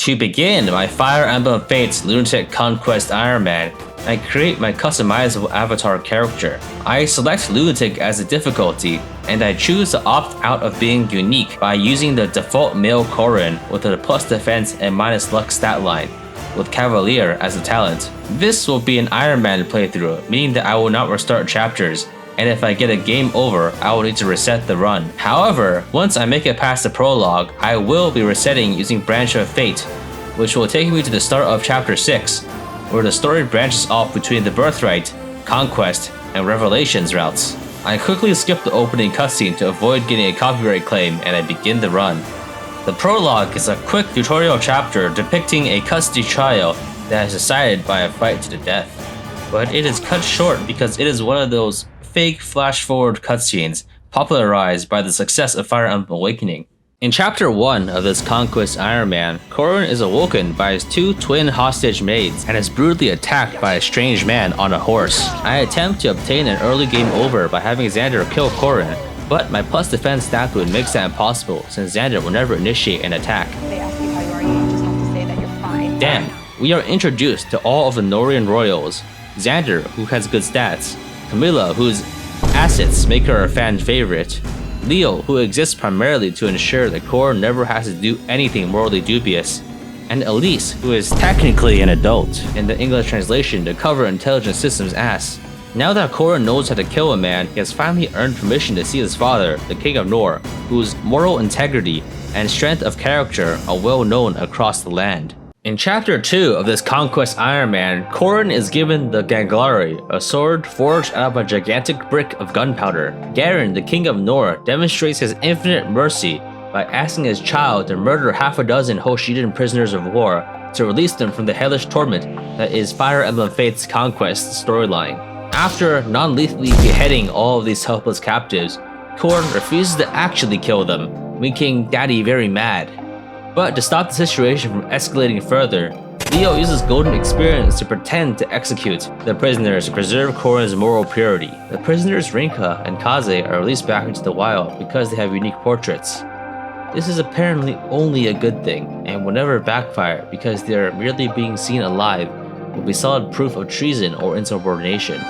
To begin my Fire Emblem Fates Lunatic Conquest Ironman, I create my customizable avatar character. I select Lunatic as a difficulty, and I choose to opt out of being unique by using the default male Corrin with a plus defense and minus luck stat line, with Cavalier as a talent. This will be an Ironman playthrough, meaning that I will not restart chapters, and if I get a game over, I will need to reset the run. However, once I make it past the prologue, I will be resetting using Branch of Fate, which will take me to the start of chapter 6, where the story branches off between the Birthright, Conquest, and Revelations routes. I quickly skip the opening cutscene to avoid getting a copyright claim, and I begin the run. The prologue is a quick tutorial chapter depicting a custody trial that is decided by a fight to the death. But it is cut short because it is one of those fake flash-forward cutscenes popularized by the success of Fire Emblem Awakening. In Chapter 1 of this Conquest Ironman, Corrin is awoken by his two twin hostage maids and is brutally attacked by a strange man on a horse. I attempt to obtain an early game over by having Xander kill Corrin, but my plus defense stat would makes that impossible since Xander will never initiate an attack. They ask you how you are, you just have to say that you're fine. Damn, we are introduced to all of the Norian royals. Xander, who has good stats, Camilla, whose assets make her a fan favorite, Leo, who exists primarily to ensure that Corrin never has to do anything morally dubious, and Elise, who is technically an adult in the English translation to cover intelligent systems ass. Now that Corrin knows how to kill a man, he has finally earned permission to see his father, the King of Nor, whose moral integrity and strength of character are well known across the land. In Chapter 2 of this Conquest Ironman, Corrin is given the Ganglari, a sword forged out of a gigantic brick of gunpowder. Garen, the King of Nor, demonstrates his infinite mercy by asking his child to murder half a dozen Hoshidan prisoners of war to release them from the hellish torment that is Fire Emblem Fates Conquest storyline. After non-lethally beheading all of these helpless captives, Corrin refuses to actually kill them, making Daddy very mad. But to stop the situation from escalating further, Leo uses golden experience to pretend to execute the prisoners to preserve Corrin's moral purity. The prisoners Rinka and Kaze are released back into the wild because they have unique portraits. This is apparently only a good thing, and will never backfire because they are merely being seen alive will be solid proof of treason or insubordination.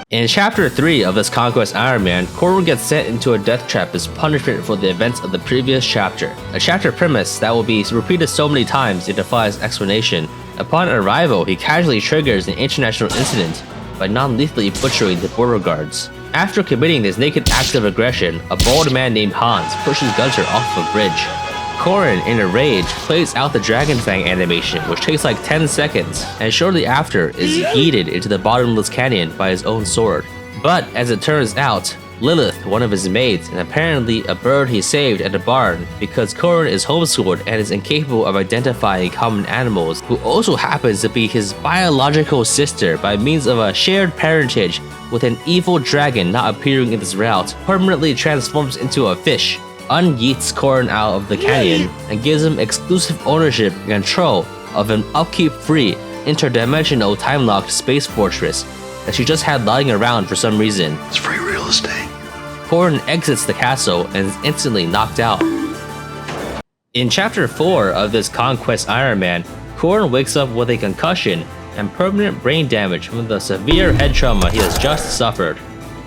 In Chapter 3 of this Conquest Ironman, Corrin gets sent into a death trap as punishment for the events of the previous chapter. A chapter premise that will be repeated so many times it defies explanation. Upon arrival, he casually triggers an international incident by non-lethally butchering the border guards. After committing this naked act of aggression, a bald man named Hans pushes Gunter off a bridge. Corrin, in a rage, plays out the Dragon Fang animation, which takes like 10 seconds, and shortly after is yeeted into the bottomless canyon by his own sword. But as it turns out, Lilith, one of his maids, and apparently a bird he saved at a barn because Corrin is homeschooled and is incapable of identifying common animals, who also happens to be his biological sister by means of a shared parentage with an evil dragon not appearing in this route, permanently transforms into a fish, unyeets Corrin out of the canyon, and gives him exclusive ownership and control of an upkeep-free, interdimensional time-locked space fortress that she just had lying around for some reason. It's free real estate. Corrin exits the castle and is instantly knocked out. In Chapter 4 of this Conquest Ironman, Corrin wakes up with a concussion and permanent brain damage from the severe head trauma he has just suffered.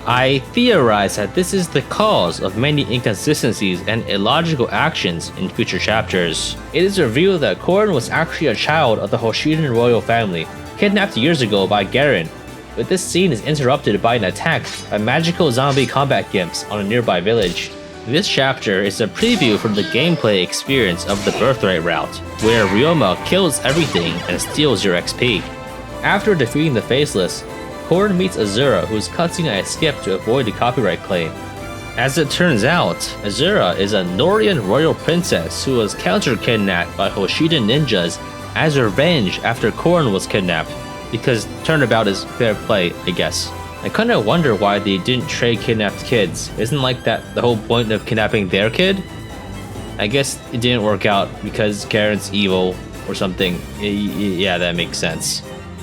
I theorize that this is the cause of many inconsistencies and illogical actions in future chapters. It is revealed that Corrin was actually a child of the Hoshidan royal family, kidnapped years ago by Garen, but this scene is interrupted by an attack by magical zombie combat gimps on a nearby village. This chapter is a preview from the gameplay experience of the Birthright route, where Ryoma kills everything and steals your XP. After defeating the Faceless, Corrin meets Azura, who is cutscene I skipped to avoid the copyright claim. As it turns out, Azura is a Norian royal princess who was counter-kidnapped by Hoshidan ninjas as revenge after Corrin was kidnapped, because turnabout is fair play, I guess. I kinda wonder why they didn't trade kidnapped kids. Isn't like that the whole point of kidnapping their kid? I guess it didn't work out because Karen's evil or something. Yeah, that makes sense.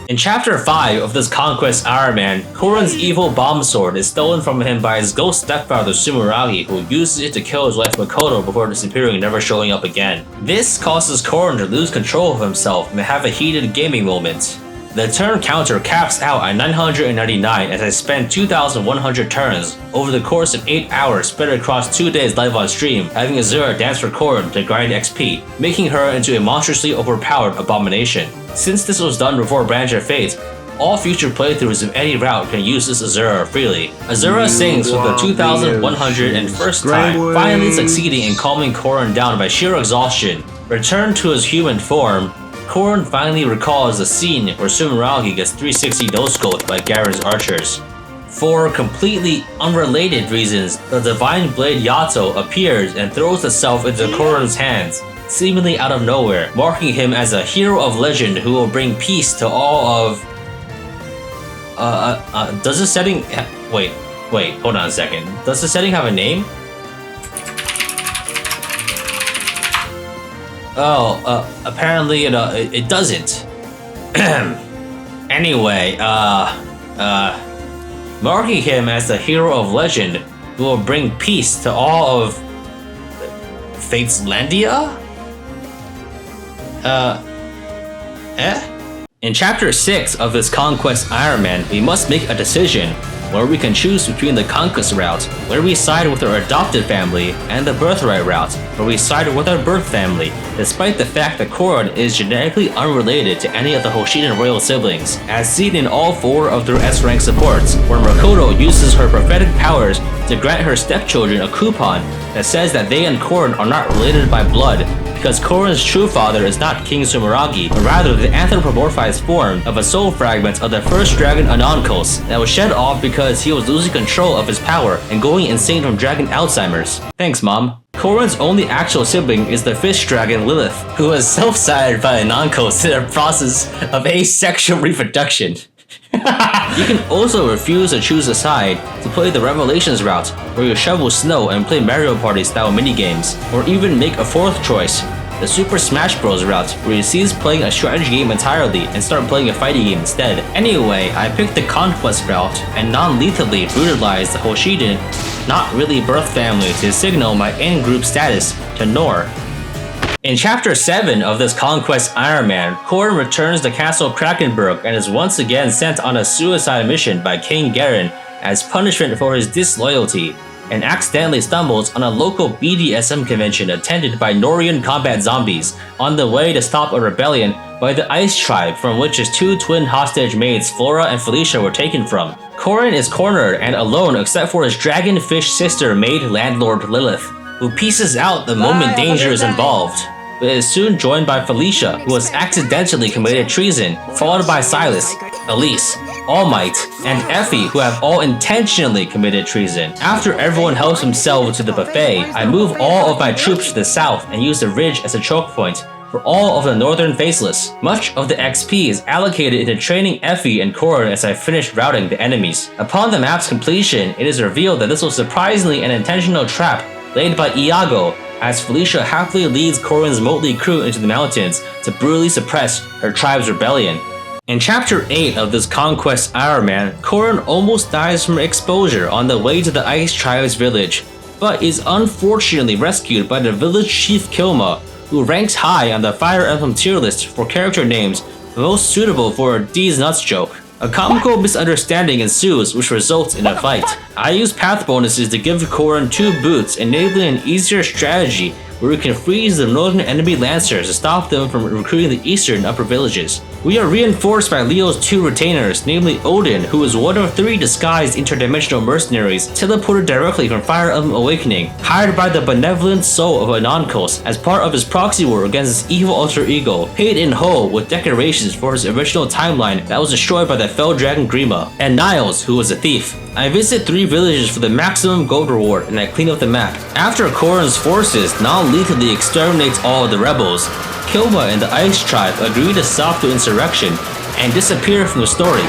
In Chapter 5 of this Conquest Ironman, Korin's evil bomb sword is stolen from him by his ghost stepfather Sumeragi, who uses it to kill his wife Makoto before disappearing and never showing up again. This causes Korin to lose control of himself and have a heated gaming moment. The turn counter caps out at 999 as I spend 2,100 turns over the course of 8 hours spread across 2 days live on stream, having Azura dance for Korin to grind XP, making her into a monstrously overpowered abomination. Since this was done before Branch of Fate, all future playthroughs of any route can use this Azura freely. Azura sings for the 2,101st time, finally succeeding in calming Korin down by sheer exhaustion. Returned to his human form, Korin finally recalls the scene where Sumeragi gets 360 no-scoped by Garen's archers. For completely unrelated reasons, the Divine Blade Yato appears and throws itself into Korin's hands, seemingly out of nowhere, marking him as a hero of legend who will bring peace to all of... does the setting... Wait, hold on a second. Does the setting have a name? Oh, apparently it doesn't. Anyway, marking him as the hero of legend who will bring peace to all of Fateslandia? In Chapter 6 of this Conquest Ironman, we must make a decision where we can choose between the Conquest route, where we side with our adopted family, and the Birthright route, where we side with our birth family, despite the fact that Korin is genetically unrelated to any of the Hoshidan royal siblings, as seen in all 4 of their S-rank supports, where Makoto uses her prophetic powers to grant her stepchildren a coupon that says that they and Korin are not related by blood, because Korin's true father is not King Sumeragi, but rather the anthropomorphized form of a soul fragment of the first dragon Anonkos that was shed off because he was losing control of his power and going insane from dragon Alzheimer's. Thanks, Mom. Korin's only actual sibling is the fish dragon Lilith, who was self-sired by Anonkos in a process of asexual reproduction. You can also refuse to choose a side to play the Revelations route, where you shovel snow and play Mario Party style minigames, or even make a 4th choice, the Super Smash Bros route, where you cease playing a strategy game entirely and start playing a fighting game instead. Anyway, I picked the Conquest route and non-lethally brutalized the Hoshidan, not really birth family, to signal my in-group status to Nor. In Chapter 7 of this Conquest Ironman, Korin returns to Castle Krakenberg and is once again sent on a suicide mission by King Garen as punishment for his disloyalty, and accidentally stumbles on a local BDSM convention attended by Norian combat zombies on the way to stop a rebellion by the Ice Tribe from which his 2 twin hostage maids Flora and Felicia were taken from. Korin is cornered and alone except for his dragonfish sister maid landlord Lilith, who pieces out the moment danger is involved, but is soon joined by Felicia, who has accidentally committed treason, followed by Silas, Elise, All Might, and Effie, who have all intentionally committed treason. After everyone helps himself to the buffet, I move all of my troops to the south and use the ridge as a choke point for all of the northern faceless. Much of the XP is allocated into training Effie and Korin as I finish routing the enemies. Upon the map's completion, it is revealed that this was surprisingly an intentional trap laid by Iago, as Felicia happily leads Korin's motley crew into the mountains to brutally suppress her tribe's rebellion. In Chapter 8 of this Conquest Ironman, Korin almost dies from exposure on the way to the Ice Tribe's village, but is unfortunately rescued by the village chief Kilma, who ranks high on the Fire Emblem tier list for character names most suitable for a D's Nuts joke. A comical misunderstanding ensues, which results in a fight. I use path bonuses to give Korin 2 boots, enabling an easier strategy where we can freeze the northern enemy lancers to stop them from recruiting the eastern upper villages. We are reinforced by Leo's 2 retainers, namely Odin, who is one of 3 disguised interdimensional mercenaries teleported directly from Fire Emblem Awakening, hired by the benevolent soul of Anonkos as part of his proxy war against his evil alter ego, paid in whole with decorations for his original timeline that was destroyed by the fell dragon Grima, and Niles, who was a thief. I visit 3 villages for the maximum gold reward and I clean up the map. After Korin's forces non-lethally exterminates all of the rebels, Kilma and the Ice Tribe agree to stop the insurrection and disappear from the story.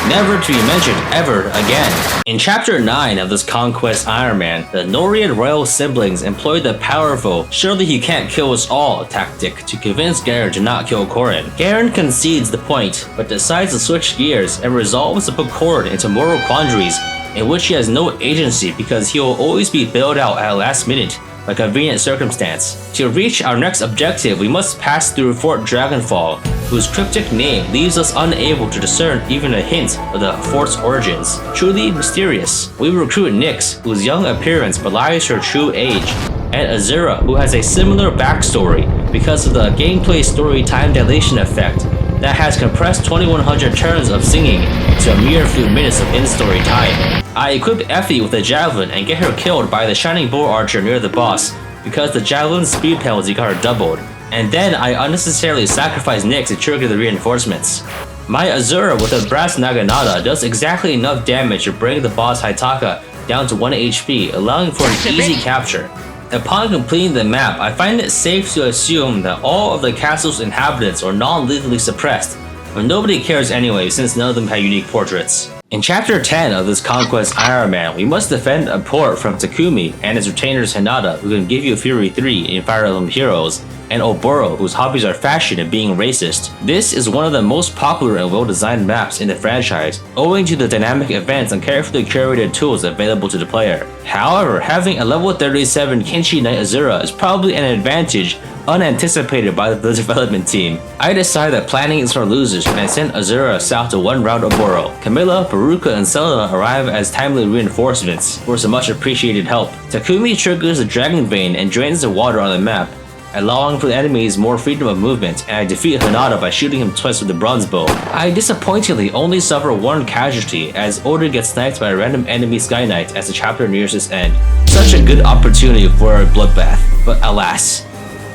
never to be mentioned ever again. In Chapter 9 of this Conquest Ironman, the Norian royal siblings employed the powerful "surely he can't kill us all" tactic to convince Garen to not kill Corrin. Garen concedes the point, but decides to switch gears and resolves to put Corrin into moral quandaries in which he has no agency because he will always be bailed out at last minute by convenient circumstance. To reach our next objective, we must pass through Fort Dragonfall, whose cryptic name leaves us unable to discern even a hint of the fort's origins. Truly mysterious. We recruit Nyx, whose young appearance belies her true age, and Azura, who has a similar backstory because of the gameplay story time dilation effect that has compressed 2100 turns of singing to a mere few minutes of in-story time. I equip Effie with a javelin and get her killed by the shining bow archer near the boss because the javelin's speed penalty got her doubled, and then I unnecessarily sacrifice Nyx to trigger the reinforcements. My Azura with a brass naginata does exactly enough damage to bring the boss Haitaka down to 1 HP, allowing for an easy capture. Upon completing the map, I find it safe to assume that all of the castle's inhabitants are non-lethally suppressed, but nobody cares anyway since none of them have unique portraits. In Chapter 10 of this Conquest Ironman, we must defend a port from Takumi and his retainers Hinata, who can give you Fury 3 in Fire Emblem Heroes, and Oboro, whose hobbies are fashion and being racist. This is one of the most popular and well-designed maps in the franchise, owing to the dynamic events and carefully curated tools available to the player. However, having a level 37 Kenshi Knight Azura is probably an advantage unanticipated by the development team. I decide that planning is for losers and I send Azura south to one round Oboro. Camilla, Baruka, and Selena arrive as timely reinforcements for some much appreciated help. Takumi triggers the Dragon Vein and drains the water on the map, allowing for the enemies more freedom of movement, and I defeat Hinata by shooting him twice with the bronze bow. I disappointingly only suffer one casualty as Oda gets sniped by a random enemy Sky Knight as the chapter nears its end. Such a good opportunity for a bloodbath, but alas,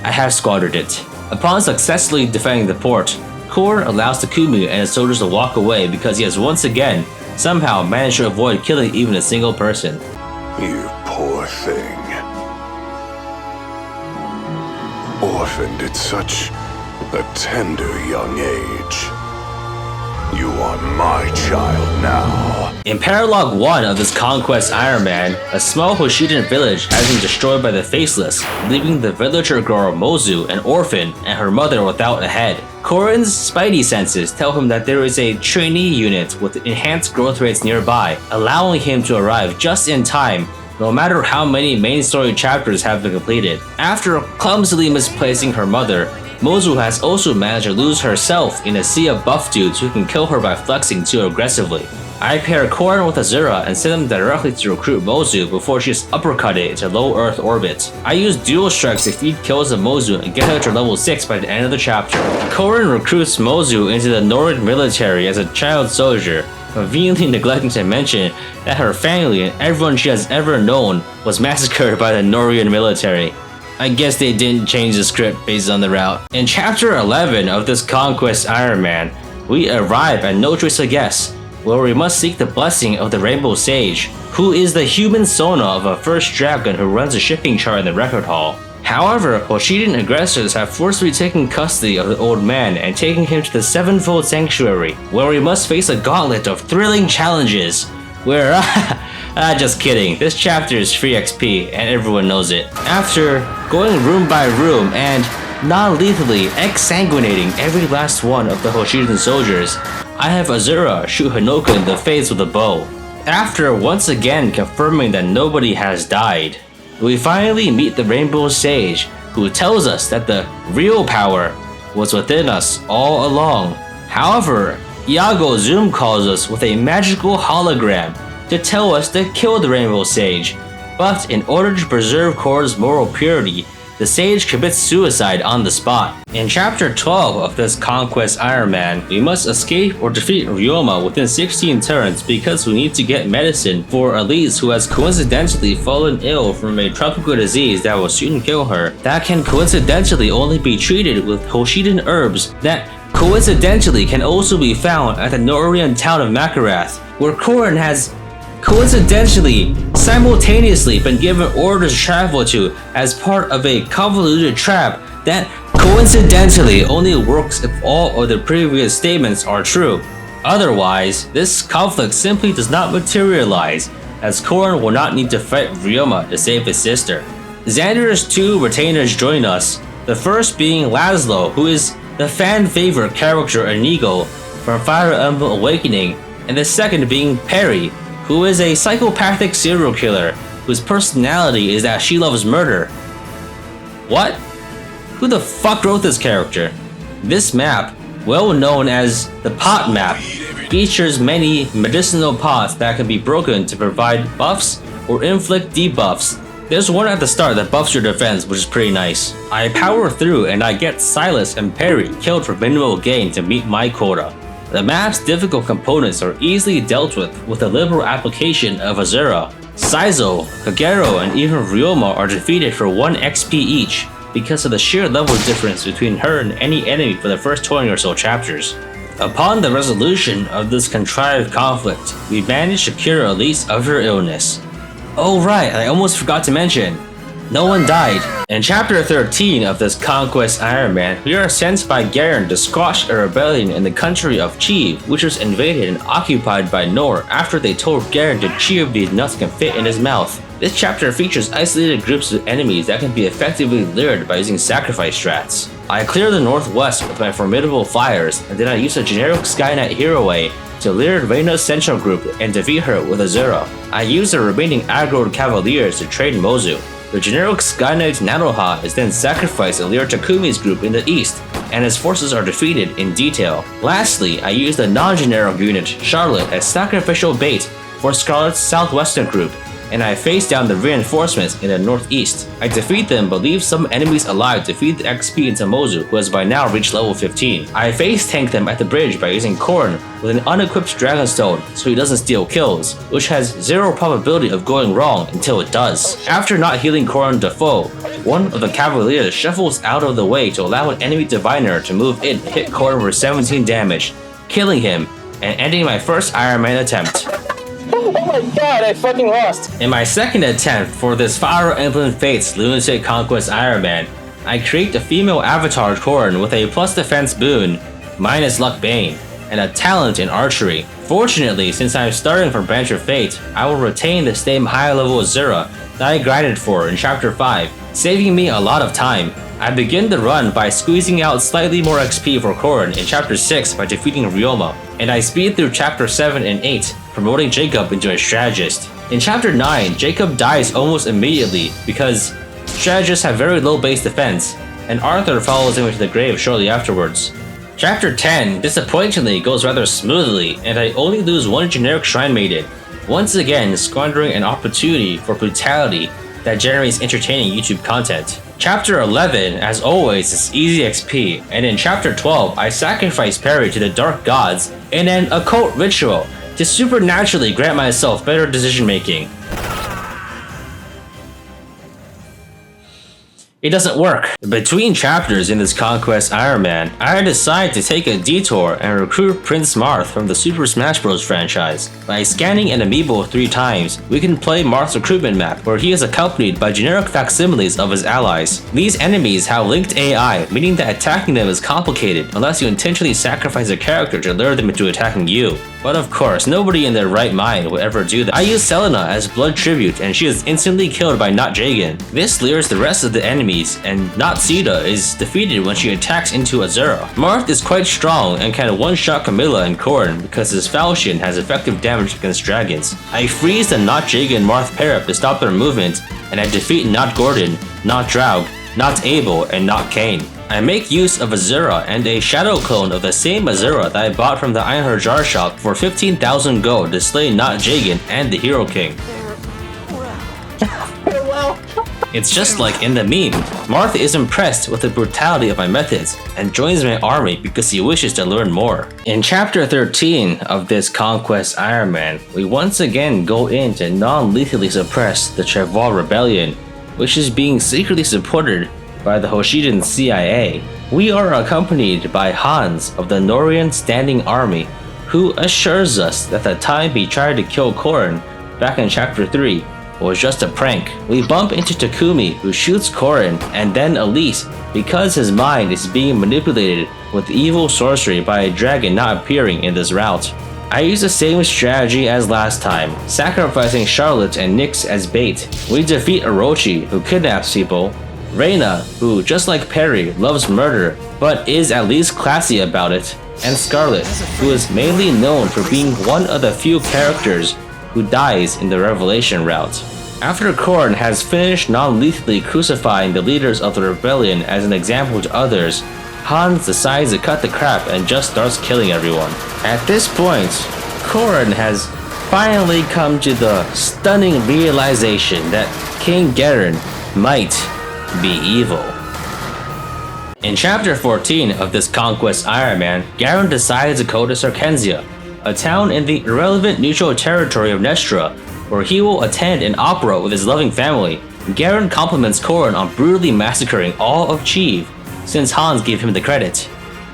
I have squandered it. Upon successfully defending the port, Corrin allows Takumi and his soldiers to walk away because he has once again somehow managed to avoid killing even a single person. You poor thing. Orphaned at such a tender young age. You are my child now. In Paralog 1 of this Conquest Ironman, a small Hoshiden village has been destroyed by the Faceless, leaving the villager girl Mozu an orphan and her mother without a head. Corrin's spidey senses tell him that there is a trainee unit with enhanced growth rates nearby, allowing him to arrive just in time no matter how many main story chapters have been completed. After clumsily misplacing her mother, Mozu has also managed to lose herself in a sea of buff dudes who can kill her by flexing too aggressively. I pair Corrin with Azura and send them directly to recruit Mozu before she's uppercutted into low Earth orbit. I use dual strikes to feed kills of Mozu and get her to level 6 by the end of the chapter. Corrin recruits Mozu into the Nordic military as a child soldier, conveniently neglecting to mention that her family and everyone she has ever known was massacred by the Norian military. I guess they didn't change the script based on the route. In Chapter 11 of this Conquest Ironman, we arrive at No Choice of Guess, where we must seek the blessing of the Rainbow Sage, who is the human Sona of a first dragon who runs a shipping chart in the record hall. However, Hoshiden aggressors have forcibly taken custody of the old man and taken him to the Sevenfold Sanctuary, where we must face a gauntlet of thrilling challenges, where just kidding, this chapter is free XP and everyone knows it. After going room by room and non-lethally exsanguinating every last one of the Hoshiden soldiers, I have Azura shoot Hinoka in the face with a bow. After once again confirming that nobody has died, we finally meet the Rainbow Sage, who tells us that the real power was within us all along. However, Iago Zoom calls us with a magical hologram to tell us to kill the Rainbow Sage, but in order to preserve Korra's moral purity, the sage commits suicide on the spot. In Chapter 12 of this Conquest Ironman, we must escape or defeat Ryoma within 16 turns because we need to get medicine for Elise, who has coincidentally fallen ill from a tropical disease that will soon kill her, that can coincidentally only be treated with Hoshiden herbs that coincidentally can also be found at the Norian town of Makarath, where Corrin has coincidentally simultaneously been given orders to travel to as part of a convoluted trap that coincidentally only works if all of the previous statements are true. Otherwise, this conflict simply does not materialize, as Korin will not need to fight Ryoma to save his sister. Xander's two retainers join us, the first being Laszlo, who is the fan-favorite character Inigo from Fire Emblem Awakening, and the second being Perry, who is a psychopathic serial killer whose personality is that she loves murder. What? Who the fuck wrote this character? This map, well known as the pot map, features many medicinal pots that can be broken to provide buffs or inflict debuffs. There's one at the start that buffs your defense, which is pretty nice. I power through and I get Silas and Perry killed for minimal gain to meet my quota. The map's difficult components are easily dealt with a liberal application of Azura. Saizo, Kagero, and even Ryoma are defeated for 1 XP each because of the sheer level difference between her and any enemy for the first 20 or so chapters. Upon the resolution of this contrived conflict, we managed to cure Elise of her illness. Oh right, I almost forgot to mention, no one died. In chapter 13 of this Conquest Ironman, we are sent by Garen to squash a rebellion in the country of Chiv, which was invaded and occupied by Nor after they told Garen to chew these nuts can fit in his mouth. This chapter features isolated groups of enemies that can be effectively lured by using sacrifice strats. I clear the northwest with my formidable fires, and then I use a generic Skynet hero way to lure Reyna's central group and defeat her with Azura. I use the remaining aggroed cavaliers to trade Mozu. The generic Skynet Nanoha is then sacrificed and lure Takumi's group in the east, and his forces are defeated in detail. Lastly, I use the non-generic unit Charlotte as sacrificial bait for Scarlet's southwestern group, and I face down the reinforcements in the northeast. I defeat them but leave some enemies alive to feed the XP into Mozu, who has by now reached level 15. I face tank them at the bridge by using Korin with an unequipped Dragonstone so he doesn't steal kills, which has zero probability of going wrong until it does. After not healing Korin to full, one of the Cavaliers shuffles out of the way to allow an enemy diviner to move in and hit Korin for 17 damage, killing him and ending my first Ironman attempt. Oh my god, I fucking lost! In my second attempt for this Fire Emblem Fates Lunatic Conquest Ironman, I create a female avatar Korin with a plus defense boon, minus luck bane, and a talent in archery. Fortunately, since I'm starting from Branch of Fate, I will retain the same high level Azura that I grinded for in Chapter 5, saving me a lot of time. I begin the run by squeezing out slightly more XP for Korin in Chapter 6 by defeating Ryoma, and I speed through Chapter 7 and 8, promoting Jacob into a strategist. In Chapter 9, Jacob dies almost immediately because strategists have very low base defense, and Arthur follows him into the grave shortly afterwards. Chapter 10 disappointingly goes rather smoothly, and I only lose one generic Shrine Maiden, once again squandering an opportunity for brutality that generates entertaining YouTube content. Chapter 11, as always, is easy XP, and in Chapter 12, I sacrifice Perry to the Dark Gods in an occult ritual to supernaturally grant myself better decision making. It doesn't work. Between chapters in this Conquest Ironman, I decide to take a detour and recruit Prince Marth from the Super Smash Bros. Franchise. By scanning an amiibo 3 times, we can play Marth's recruitment map, where he is accompanied by generic facsimiles of his allies. These enemies have linked AI, meaning that attacking them is complicated unless you intentionally sacrifice a character to lure them into attacking you. But of course, nobody in their right mind would ever do that. I use Selena as blood tribute, and she is instantly killed by Not Jagan. This lures the rest of the enemies, and Not Sita is defeated when she attacks into Azura. Marth is quite strong and can one-shot Camilla and Korin because his falchion has effective damage against dragons. I freeze the Not Jagan Marth pair-up to stop their movement, and I defeat Not Gordon, Not Draug, Not Abel, and Not Kane. I make use of Azura and a shadow clone of the same Azura that I bought from the Einhard Jar Shop for 15,000 gold to slay Not Jagan and the Hero King. It's just like in the meme. Marth is impressed with the brutality of my methods and joins my army because he wishes to learn more. In Chapter 13 of this Conquest Ironman, we once again go in to non-lethally suppress the Treval Rebellion, which is being secretly supported by the Hoshidan CIA. We are accompanied by Hans of the Norian Standing Army, who assures us that the time he tried to kill Korin back in Chapter 3 was just a prank. We bump into Takumi, who shoots Korin, and then Elise because his mind is being manipulated with evil sorcery by a dragon not appearing in this route. I used the same strategy as last time, sacrificing Charlotte and Nyx as bait. We defeat Orochi, who kidnaps people, Reina, who, just like Perry, loves murder, but is at least classy about it, and Scarlet, who is mainly known for being one of the few characters who dies in the Revelation route. After Korn has finished non-lethally crucifying the leaders of the rebellion as an example to others, Hans decides to cut the crap and just starts killing everyone. At this point, Korn has finally come to the stunning realization that King Garen might be evil. In chapter 14 of this Conquest Ironman, Garen decides to go to Sarkenzia, a town in the irrelevant neutral territory of Nestra, where he will attend an opera with his loving family. Garen compliments Korn on brutally massacring all of Chieve, since Hans gave him the credit.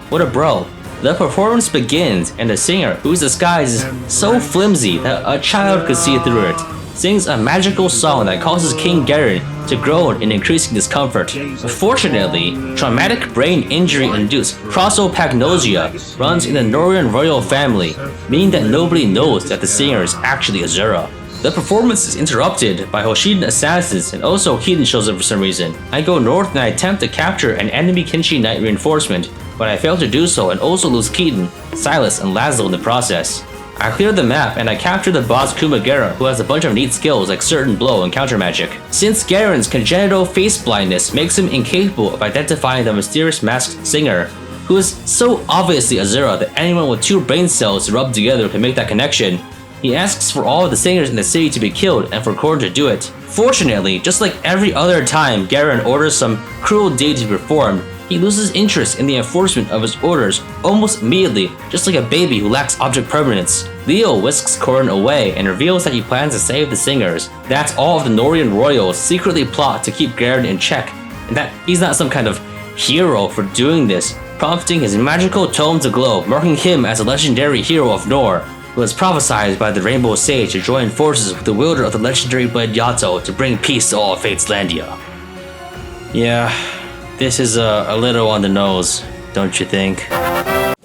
What a bro. The performance begins, and the singer, whose disguise is so flimsy that a child could see through it, sings a magical song that causes King Garen to groan in increasing discomfort. Fortunately, traumatic brain injury-induced prosopagnosia runs in the Norian royal family, meaning that nobody knows that the singer is actually Azura. The performance is interrupted by Hoshidan assassins, and also Keaton shows up for some reason. I go north and I attempt to capture an enemy Kinshi Knight reinforcement, but I fail to do so and also lose Keaton, Silas, and Laszlo in the process. I clear the map and I capture the boss Kumagera, who has a bunch of neat skills like Certain Blow and Counter Magic. Since Garen's congenital face blindness makes him incapable of identifying the mysterious masked singer, who is so obviously Azura that anyone with 2 brain cells rubbed together can make that connection, he asks for all of the singers in the city to be killed and for Korn to do it. Fortunately, just like every other time Garen orders some cruel deed to be performed, he loses interest in the enforcement of his orders almost immediately, just like a baby who lacks object permanence. Leo whisks Korn away and reveals that he plans to save the singers. That's all of the Norian royals secretly plot to keep Garen in check, and that he's not some kind of hero for doing this, prompting his magical tome to glow, marking him as a legendary hero of Nor, who was prophesied by the Rainbow Sage to join forces with the wielder of the legendary blade Yato to bring peace to all of Fateslandia. Yeah, this is a little on the nose, don't you think?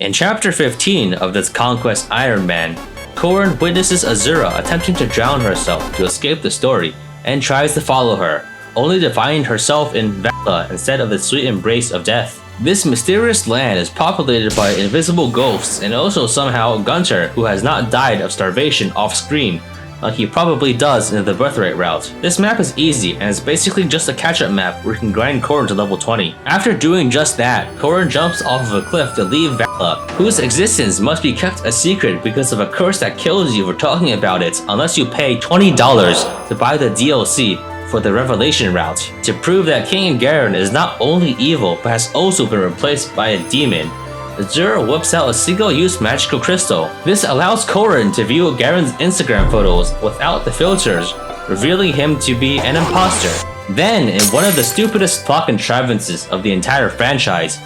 In chapter 15 of this Conquest Ironman, Korn witnesses Azura attempting to drown herself to escape the story and tries to follow her, only to find herself in Vala instead of the sweet embrace of death. This mysterious land is populated by invisible ghosts and also somehow Gunter, who has not died of starvation off-screen, like he probably does in the Birthright route. This map is easy and is basically just a catch-up map where you can grind Korn to level 20. After doing just that, Korn jumps off of a cliff to leave Vala, whose existence must be kept a secret because of a curse that kills you for talking about it unless you pay $20 to buy the DLC for the Revelation route, to prove that King Garen is not only evil but has also been replaced by a demon. Azura whips out a single-use magical crystal. This allows Korn to view Garen's Instagram photos without the filters, revealing him to be an imposter. Then, in one of the stupidest plot contrivances of the entire franchise,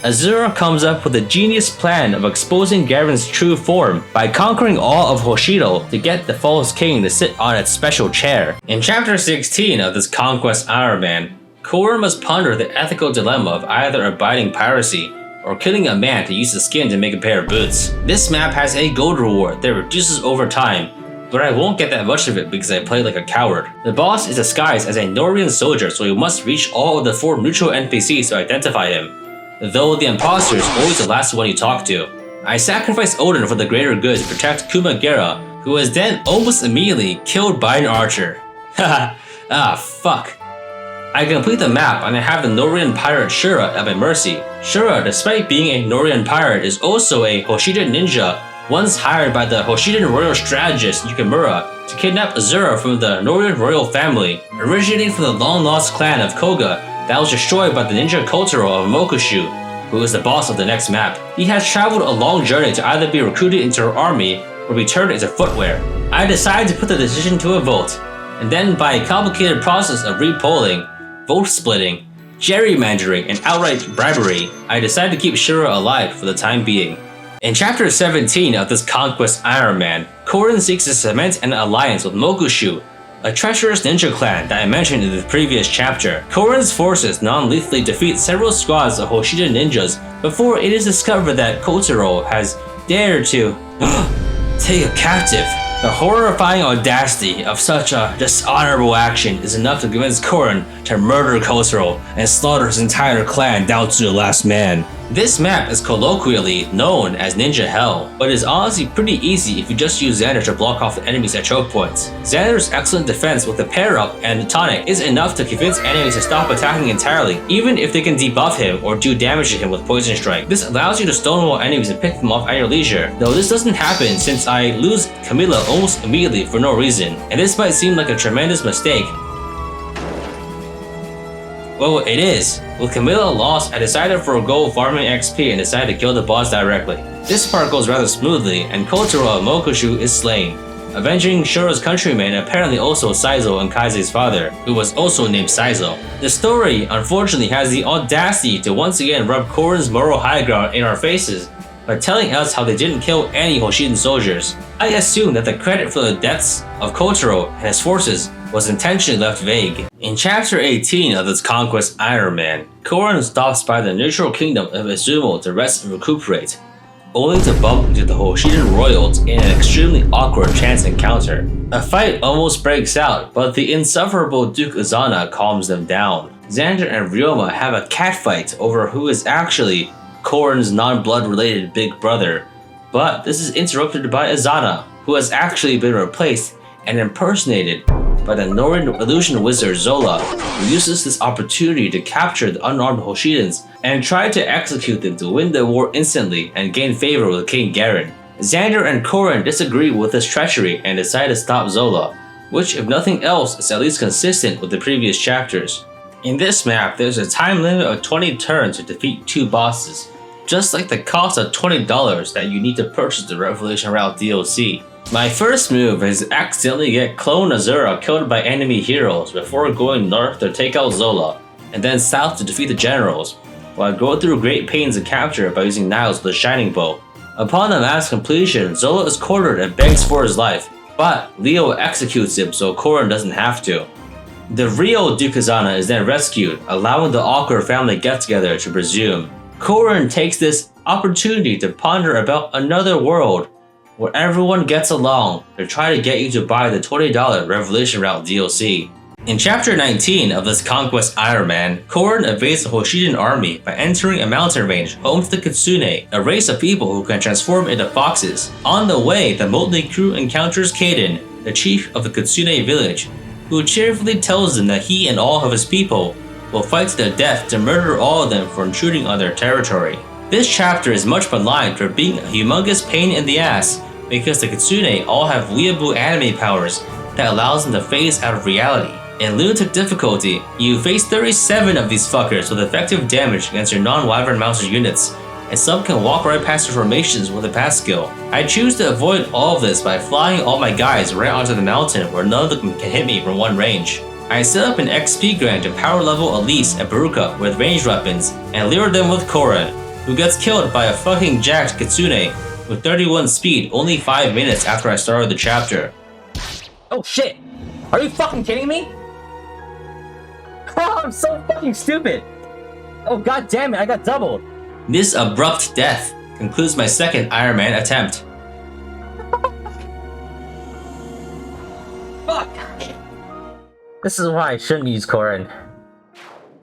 Azura comes up with a genius plan of exposing Garen's true form by conquering all of Hoshido to get the false king to sit on its special chair. In chapter 16 of this Conquest Ironman, Korn must ponder the ethical dilemma of either abiding piracy or killing a man to use the skin to make a pair of boots. This map has a gold reward that reduces over time, but I won't get that much of it because I play like a coward. The boss is disguised as a Norian soldier, so you must reach all of the 4 neutral NPCs to identify him, though the imposter is always the last one you talk to. I sacrifice Odin for the greater good to protect Kumagera, who is then almost immediately killed by an archer. Haha, fuck. I complete the map and I have the Norian pirate Shura at my mercy. Shura, despite being a Norian pirate, is also a Hoshidan ninja, once hired by the Hoshidan royal strategist Yukimura to kidnap Azura from the Norian royal family, originating from the long-lost clan of Koga that was destroyed by the ninja Kotaro of Mokushu, who is the boss of the next map. He has traveled a long journey to either be recruited into her army or be turned into footwear. I decided to put the decision to a vote, and then by a complicated process of repolling, vote splitting, gerrymandering, and outright bribery, I decided to keep Shura alive for the time being. In chapter 17 of this Conquest Ironman, Korn seeks to cement an alliance with Mokushu, a treacherous ninja clan that I mentioned in the previous chapter. Korin's forces non-lethally defeat several squads of Hoshida ninjas before it is discovered that Kotaro has dared to take a captive. The horrifying audacity of such a dishonorable action is enough to convince Korin to murder Kotaro and slaughter his entire clan down to the last man. This map is colloquially known as Ninja Hell, but is honestly pretty easy if you just use Xander to block off the enemies at choke points. Xander's excellent defense with the pair up and the tonic is enough to convince enemies to stop attacking entirely, even if they can debuff him or do damage to him with Poison Strike. This allows you to stonewall enemies and pick them off at your leisure, though this doesn't happen since I lose Camilla almost immediately for no reason, and this might seem like a tremendous mistake. Well, it is. With Camilla lost, I decided to forego farming XP and decided to kill the boss directly. This part goes rather smoothly, and Kotaro of Mokushu is slain, avenging Shura's countryman and apparently also Saizo and Kaise's father, who was also named Saizo. The story, unfortunately, has the audacity to once again rub Korin's moral high ground in our faces by telling us how they didn't kill any Hoshidan soldiers. I assume that the credit for the deaths of Kotaro and his forces was intentionally left vague. In chapter 18 of this Conquest Ironman, Korin stops by the neutral kingdom of Izumo to rest and recuperate, only to bump into the Hoshidan royals in an extremely awkward chance encounter. A fight almost breaks out, but the insufferable Duke Izana calms them down. Xander and Ryoma have a catfight over who is actually Korin's non-blood related big brother, but this is interrupted by Izana, who has actually been replaced and impersonated by the Northern illusion wizard Zola, who uses this opportunity to capture the unarmed Hoshidans and try to execute them to win the war instantly and gain favor with King Garen. Xander and Korin disagree with this treachery and decide to stop Zola, which if nothing else is at least consistent with the previous chapters. In this map, there's a time limit of 20 turns to defeat 2 bosses, just like the cost of $20 that you need to purchase the Revelation Route DLC. My first move is to accidentally get Clone Azura killed by enemy heroes before going north to take out Zola, and then south to defeat the generals, while I go through great pains to capture by using Niles with a Shining Bow. Upon the map's completion, Zola is cornered and begs for his life, but Leo executes him so Korin doesn't have to. The real Duke Izana is then rescued, allowing the awkward family get-together to resume. Korin takes this opportunity to ponder about another world where everyone gets along to try to get you to buy the $20 Revelation Route DLC. In chapter 19 of this Conquest Ironman, Korin evades the Hoshidan army by entering a mountain range home to the Kitsune, a race of people who can transform into foxes. On the way, the motley crew encounters Kaden, the chief of the Kitsune village, who cheerfully tells them that he and all of his people will fight to the death to murder all of them for intruding on their territory. This chapter is much maligned for being a humongous pain in the ass because the Kitsune all have weeaboo anime powers that allows them to phase out of reality. In Lunatic Difficulty, you face 37 of these fuckers with effective damage against your non-wyvern mounted units, and some can walk right past your formations with a pass skill. I choose to avoid all of this by flying all my guys right onto the mountain where none of them can hit me from one range. I set up an XP grind to power level Elise and Baruka with ranged weapons, and lure them with Korin, who gets killed by a fucking jacked Kitsune with 31 speed only 5 minutes after I started the chapter. Oh shit! Are you fucking kidding me? Oh, I'm so fucking stupid! Oh god damn it, I got doubled! This abrupt death concludes my second Ironman attempt. Fuck! This is why I shouldn't use Korin.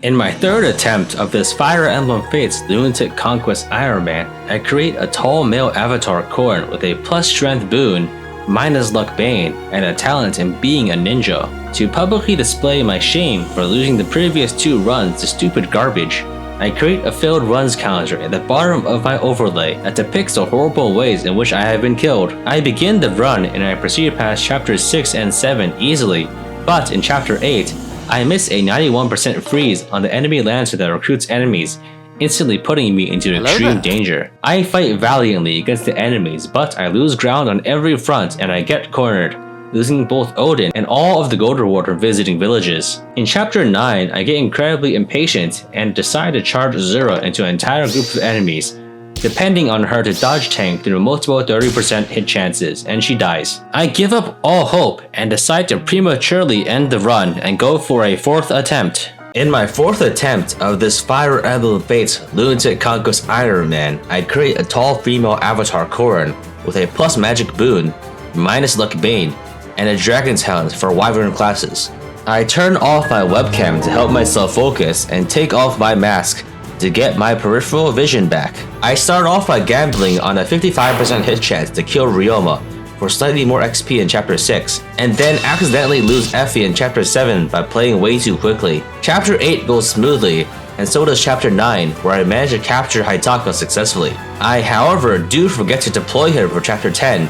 In my third attempt of this Fire Emblem Fates Lunatic Conquest Ironman, I create a tall male avatar Korin with a plus strength boon, minus luck bane, and a talent in being a ninja, to publicly display my shame for losing the previous 2 runs to stupid garbage. I create a failed runs counter at the bottom of my overlay that depicts the horrible ways in which I have been killed. I begin the run and I proceed past chapters 6 and 7 easily, but in chapter 8, I miss a 91% freeze on the enemy lancer that recruits enemies, instantly putting me into extreme danger. I fight valiantly against the enemies, but I lose ground on every front and I get cornered, losing both Odin and all of the gold reward for visiting villages. In chapter 9, I get incredibly impatient and decide to charge Azura into an entire group of enemies, depending on her to dodge tank through multiple 30% hit chances, and she dies. I give up all hope and decide to prematurely end the run and go for a 4th attempt. In my 4th attempt of this Fire Emblem Fates Lunatic Conquest Ironman, I create a tall female avatar Corrin with a plus magic boon, minus luck bane, and a dragon's hound for wyvern classes. I turn off my webcam to help myself focus and take off my mask to get my peripheral vision back. I start off by gambling on a 55% hit chance to kill Ryoma for slightly more XP in Chapter 6, and then accidentally lose Effie in Chapter 7 by playing way too quickly. Chapter 8 goes smoothly, and so does Chapter 9, where I managed to capture Haitaka successfully. I, however, do forget to deploy him for Chapter 10,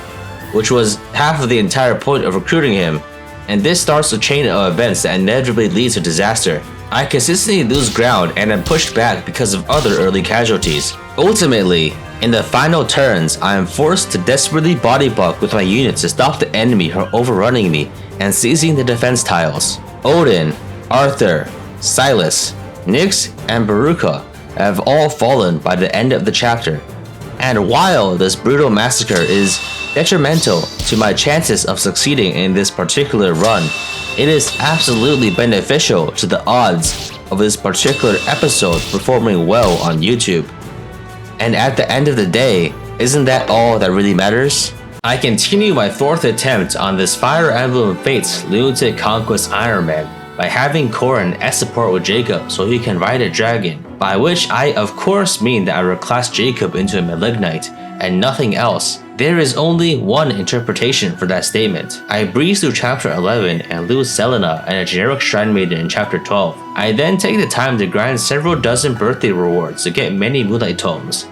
which was half of the entire point of recruiting him, and this starts a chain of events that inevitably leads to disaster. I consistently lose ground and am pushed back because of other early casualties. Ultimately, in the final turns, I am forced to desperately body block with my units to stop the enemy from overrunning me and seizing the defense tiles. Odin, Arthur, Silas, Nyx, and Baruka have all fallen by the end of the chapter. And while this brutal massacre is detrimental to my chances of succeeding in this particular run, it is absolutely beneficial to the odds of this particular episode performing well on YouTube. And at the end of the day, isn't that all that really matters? I continue my 4th attempt on this Fire Emblem Fates Lunatic Conquest Ironman by having Corrin S support with Jacob so he can ride a dragon, by which I of course mean that I reclass Jacob into a Malignite and nothing else. There is only one interpretation for that statement. I breeze through Chapter 11 and lose Selena and a generic Shrine Maiden in Chapter 12. I then take the time to grind several dozen birthday rewards to get many Moonlight Tomes.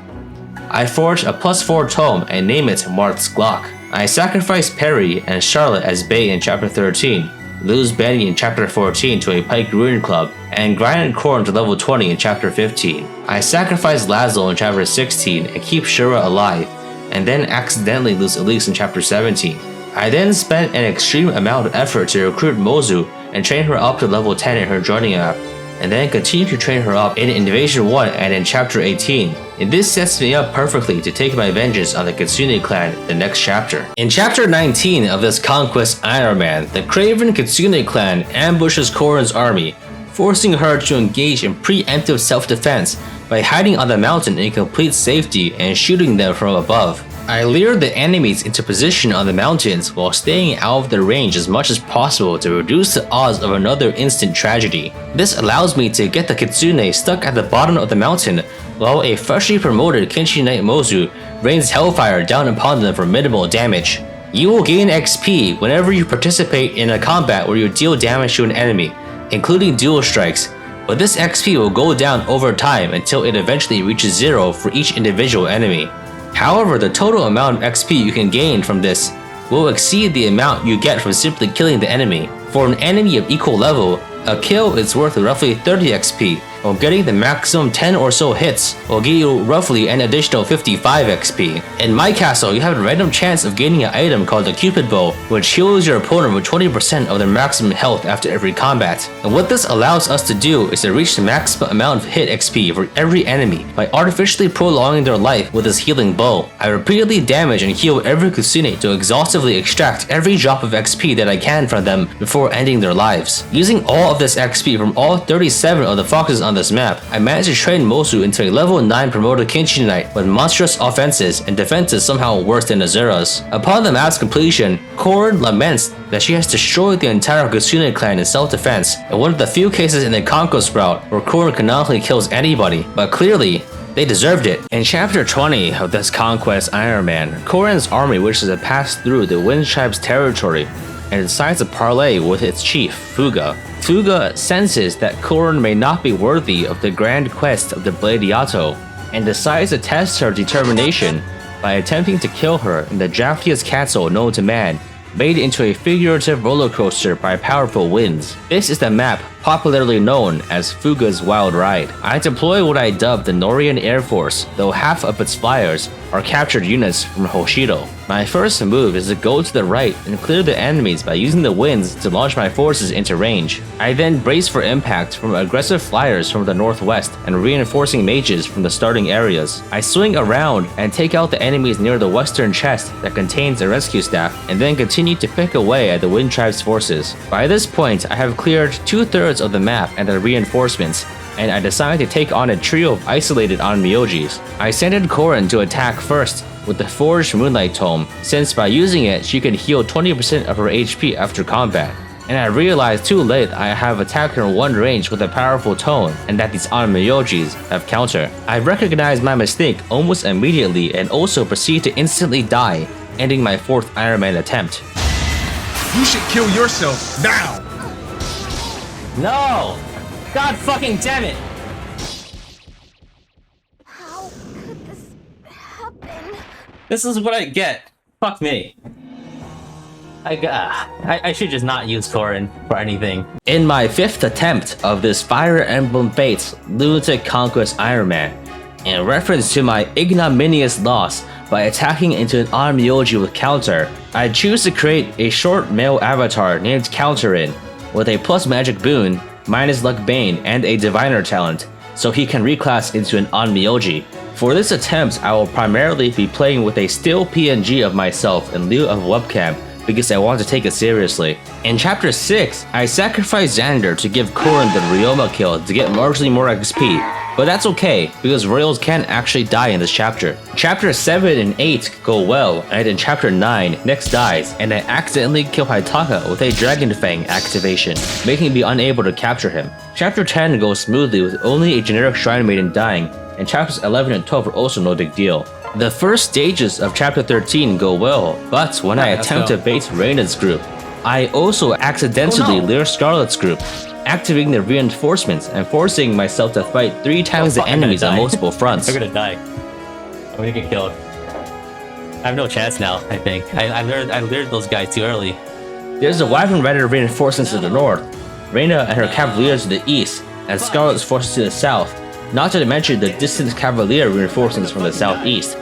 I forge a +4 tome and name it Marth's Glock. I sacrifice Perry and Charlotte as Bay in Chapter 13, lose Benny in Chapter 14 to a Pike Ruin Club, and grind Corrin to level 20 in Chapter 15. I sacrifice Lazo in Chapter 16 and keep Shura alive, and then accidentally lose Elise in Chapter 17. I then spent an extreme amount of effort to recruit Mozu and train her up to level 10 in her joining app, and then continue to train her up in Invasion 1 and in Chapter 18. And this sets me up perfectly to take my vengeance on the Kitsune clan in the next chapter. In Chapter 19 of this Conquest Ironman, the Craven Kitsune clan ambushes Corrin's army, forcing her to engage in preemptive self-defense by hiding on the mountain in complete safety and shooting them from above. I lure the enemies into position on the mountains while staying out of their range as much as possible to reduce the odds of another instant tragedy. This allows me to get the Kitsune stuck at the bottom of the mountain while a freshly promoted Kenshi Knight Mozu rains hellfire down upon them for minimal damage. You will gain XP whenever you participate in a combat where you deal damage to an enemy, including dual strikes, but this XP will go down over time until it eventually reaches 0 for each individual enemy. However, the total amount of XP you can gain from this will exceed the amount you get from simply killing the enemy. For an enemy of equal level, a kill is worth roughly 30 XP, while getting the maximum 10 or so hits will give you roughly an additional 55 XP. In my castle, you have a random chance of gaining an item called the Cupid Bow, which heals your opponent with 20% of their maximum health after every combat. And what this allows us to do is to reach the maximum amount of hit XP for every enemy by artificially prolonging their life with this healing bow. I repeatedly damage and heal every Kitsune to exhaustively extract every drop of XP that I can from them before ending their lives. Using all of this XP from all 37 of the foxes on this map, I managed to train Mozu into a level 9 promoted Kenshi Knight with monstrous offenses and defenses somehow worse than Azura's. Upon the map's completion, Corrin laments that she has destroyed the entire Kitsune clan in self-defense, and one of the few cases in the conquest route where Corrin canonically kills anybody, but clearly, they deserved it. In Chapter 20 of this Conquest Ironman, Corrin's army wishes to pass through the Wind Tribe's territory and decides to parley with its chief, Fuga. Fuga senses that Corrin may not be worthy of the grand quest of the Blade Yato, and decides to test her determination by attempting to kill her in the draftiest castle known to man, made into a figurative roller coaster by powerful winds. This is the map popularly known as Fuga's Wild Ride. I deploy what I dubbed the Norian Air Force, though half of its flyers are captured units from Hoshido. My first move is to go to the right and clear the enemies by using the winds to launch my forces into range. I then brace for impact from aggressive flyers from the northwest and reinforcing mages from the starting areas. I swing around and take out the enemies near the western chest that contains a rescue staff, and then continue to pick away at the Wind Tribe's forces. By this point, I have cleared 2/3 of the map and the reinforcements, and I decided to take on a trio of isolated onmyojis. I sent in Korin to attack first with the Forged Moonlight Tome, since by using it, she can heal 20% of her HP after combat. And I realized too late I have attacked her in one range with a powerful tone, and that these onmyojis have counter. I recognized my mistake almost immediately and also proceed to instantly die, ending my 4th Ironman attempt. You should kill yourself now! No! God fucking damn it! How could this happen? This is what I get. Fuck me. I should just not use Korin for anything. In my 5th attempt of this Fire Emblem Fates Lunatic Conquest Ironman, in reference to my ignominious loss by attacking into an onmyoji with counter, I choose to create a short male avatar named Counterin with a plus magic boon, minus luck bane, and a diviner talent, so he can reclass into an onmyoji. For this attempt, I will primarily be playing with a still PNG of myself in lieu of webcam because I want to take it seriously. In Chapter 6, I sacrificed Xander to give Korin the Ryoma kill to get marginally more XP, but that's okay because royals can actually die in this chapter. Chapter 7 and 8 go well, and in Chapter 9, Nyx dies, and I accidentally kill Haitaka with a Dragon Fang activation, making me unable to capture him. Chapter 10 goes smoothly with only a generic Shrine Maiden dying, and Chapters 11 and 12 are also no big deal. The first stages of Chapter 13 go well, but when I attempt to bait Reyna's group, I also accidentally lure Scarlet's group, activating the reinforcements and forcing myself to fight 3 times the enemies on multiple fronts. I'm gonna die. I'm gonna get killed. I have no chance now, I think. I lured those guys too early. There's a Wyvern Rider reinforcements to the north, Reyna and her Cavaliers to the east, and Scarlet's forces to the south, not to mention the distant Cavalier reinforcements from the southeast.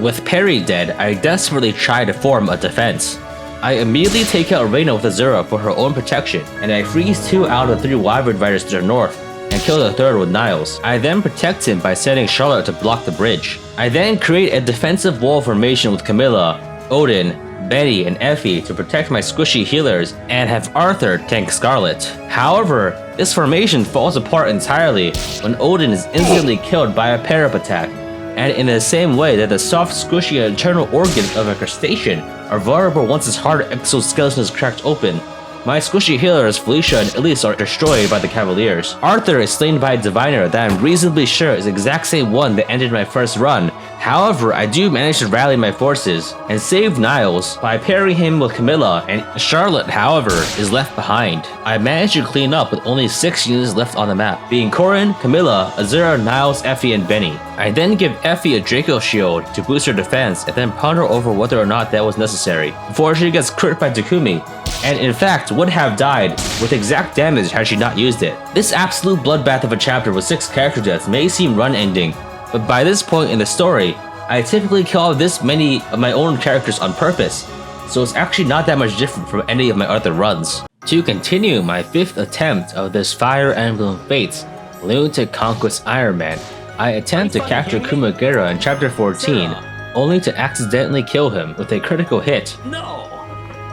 With Perry dead, I desperately try to form a defense. I immediately take out Reyna with Azura for her own protection, and I freeze 2 out of 3 Wyvern Riders to the north, and kill the 3rd with Niles. I then protect him by sending Charlotte to block the bridge. I then create a defensive wall formation with Camilla, Odin, Betty, and Effie to protect my squishy healers, and have Arthur tank Scarlet. However, this formation falls apart entirely when Odin is instantly killed by a pair-up attack, and in the same way that the soft, squishy internal organs of a crustacean are vulnerable once its hard exoskeleton is cracked open, my squishy healers Felicia and Elise are destroyed by the Cavaliers. Arthur is slain by a diviner that I'm reasonably sure is the exact same one that ended my first run. However, I do manage to rally my forces and save Niles by parrying him with Camilla, and Charlotte, however, is left behind. I managed to clean up with only 6 units left on the map, being Korin, Camilla, Azura, Niles, Effie, and Benny. I then give Effie a Draco shield to boost her defense and then ponder over whether or not that was necessary, before she gets crit by Takumi, and in fact would have died with exact damage had she not used it. This absolute bloodbath of a chapter with 6 character deaths may seem run-ending, but by this point in the story, I typically kill off this many of my own characters on purpose, so it's actually not that much different from any of my other runs. To continue my 5th attempt of this Fire Emblem Fates Lunatic Conquest Ironman, I attempt to capture Kumagera in Chapter 14, only to accidentally kill him with a critical hit. No!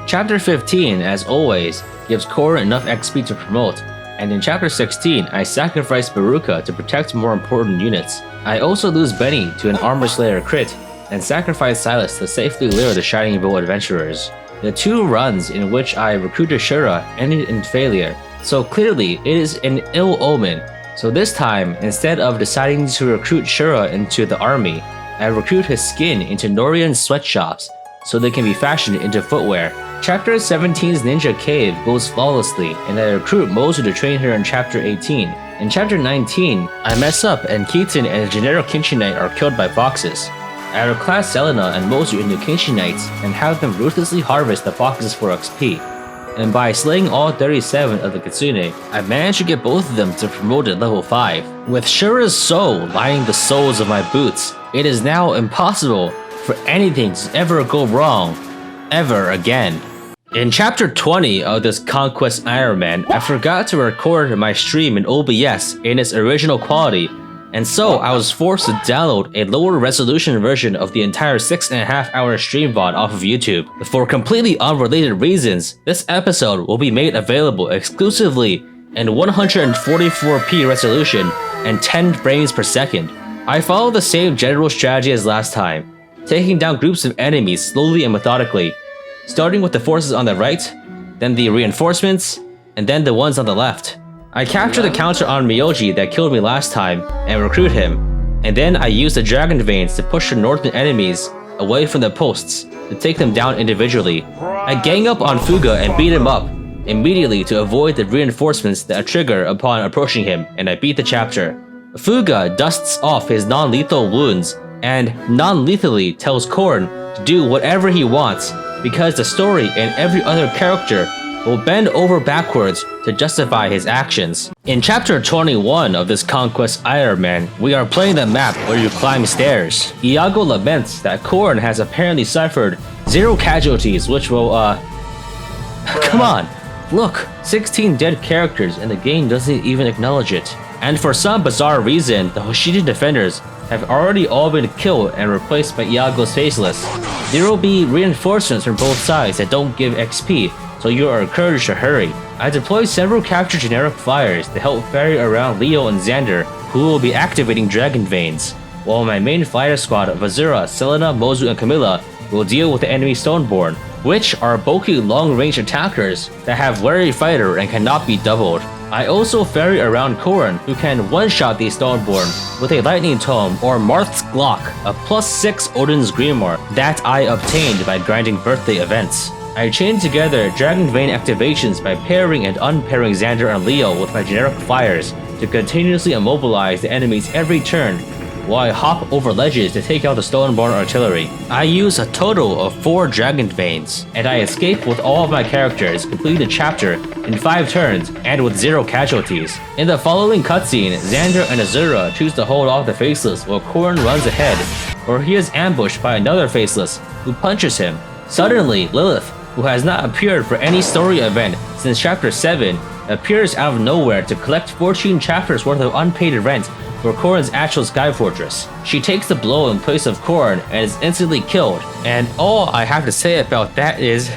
Chapter 15, as always, gives Korin enough XP to promote, and in Chapter 16, I sacrifice Baruka to protect more important units. I also lose Benny to an Armor Slayer crit, and sacrifice Silas to safely lure the Shining Bow adventurers. The 2 runs in which I recruited Shura ended in failure, so clearly it is an ill omen. So this time, instead of deciding to recruit Shura into the army, I recruit his skin into Norian sweatshops, so they can be fashioned into footwear. Chapter 17's Ninja Cave goes flawlessly, and I recruit Mozu to train her in Chapter 18. In Chapter 19, I mess up and Keaton and a generic Kinshi Knight are killed by foxes. I reclass Selena and Mozu into Kinshi Knights and have them ruthlessly harvest the foxes for XP. and by slaying all 37 of the Kitsune, I managed to get both of them to promoted level 5. With Shura's soul lining the soles of my boots, it is now impossible for anything to ever go wrong, ever again. In chapter 20 of this Conquest Ironman, I forgot to record my stream in OBS in its original quality, and so I was forced to download a lower resolution version of the entire 6.5 hour stream VOD off of YouTube. For completely unrelated reasons, this episode will be made available exclusively in 144p resolution and 10 frames per second. I follow the same general strategy as last time, taking down groups of enemies slowly and methodically, starting with the forces on the right, then the reinforcements, and then the ones on the left. I capture the counter on Miyoji that killed me last time and recruit him, and then I use the Dragon Veins to push the northern enemies away from the posts to take them down individually. I gang up on Fuga and beat him up immediately to avoid the reinforcements that trigger upon approaching him, and I beat the chapter. Fuga dusts off his non-lethal wounds and non-lethally tells Korn to do whatever he wants because the story and every other character will bend over backwards to justify his actions. In chapter 21 of this Conquest Ironman, we are playing the map where you climb stairs. Iago laments that Korn has apparently suffered 0 casualties, which will come on, look, 16 dead characters and the game doesn't even acknowledge it. And for some bizarre reason, the Hoshidan defenders have already all been killed and replaced by Iago's Faceless. There will be reinforcements from both sides that don't give XP, so you are encouraged to hurry. I deployed several captured generic flyers to help ferry around Leo and Xander, who will be activating Dragon Veins, while my main flyer squad of Azura, Selena, Mozu, and Camilla will deal with the enemy Stoneborn, which are bulky long-range attackers that have Wary Fighter and cannot be doubled. I also ferry around Korn, who can one-shot the Stoneborn with a Lightning Tome or Marth's Glock, a +6 Odin's Grimoire that I obtained by grinding birthday events. I chain together Dragon Vein activations by pairing and unpairing Xander and Leo with my generic flyers to continuously immobilize the enemies every turn, while I hop over ledges to take out the Stoneborn artillery. I use a total of 4 Dragon Veins, and I escape with all of my characters, completing the chapter in 5 turns and with 0 casualties. In the following cutscene, Xander and Azura choose to hold off the Faceless while Korn runs ahead, where he is ambushed by another Faceless, who punches him. Suddenly, Lilith, who has not appeared for any story event since chapter 7, appears out of nowhere to collect 14 chapters worth of unpaid rent for Korn's actual Sky Fortress. She takes the blow in place of Korn and is instantly killed, and all I have to say about that is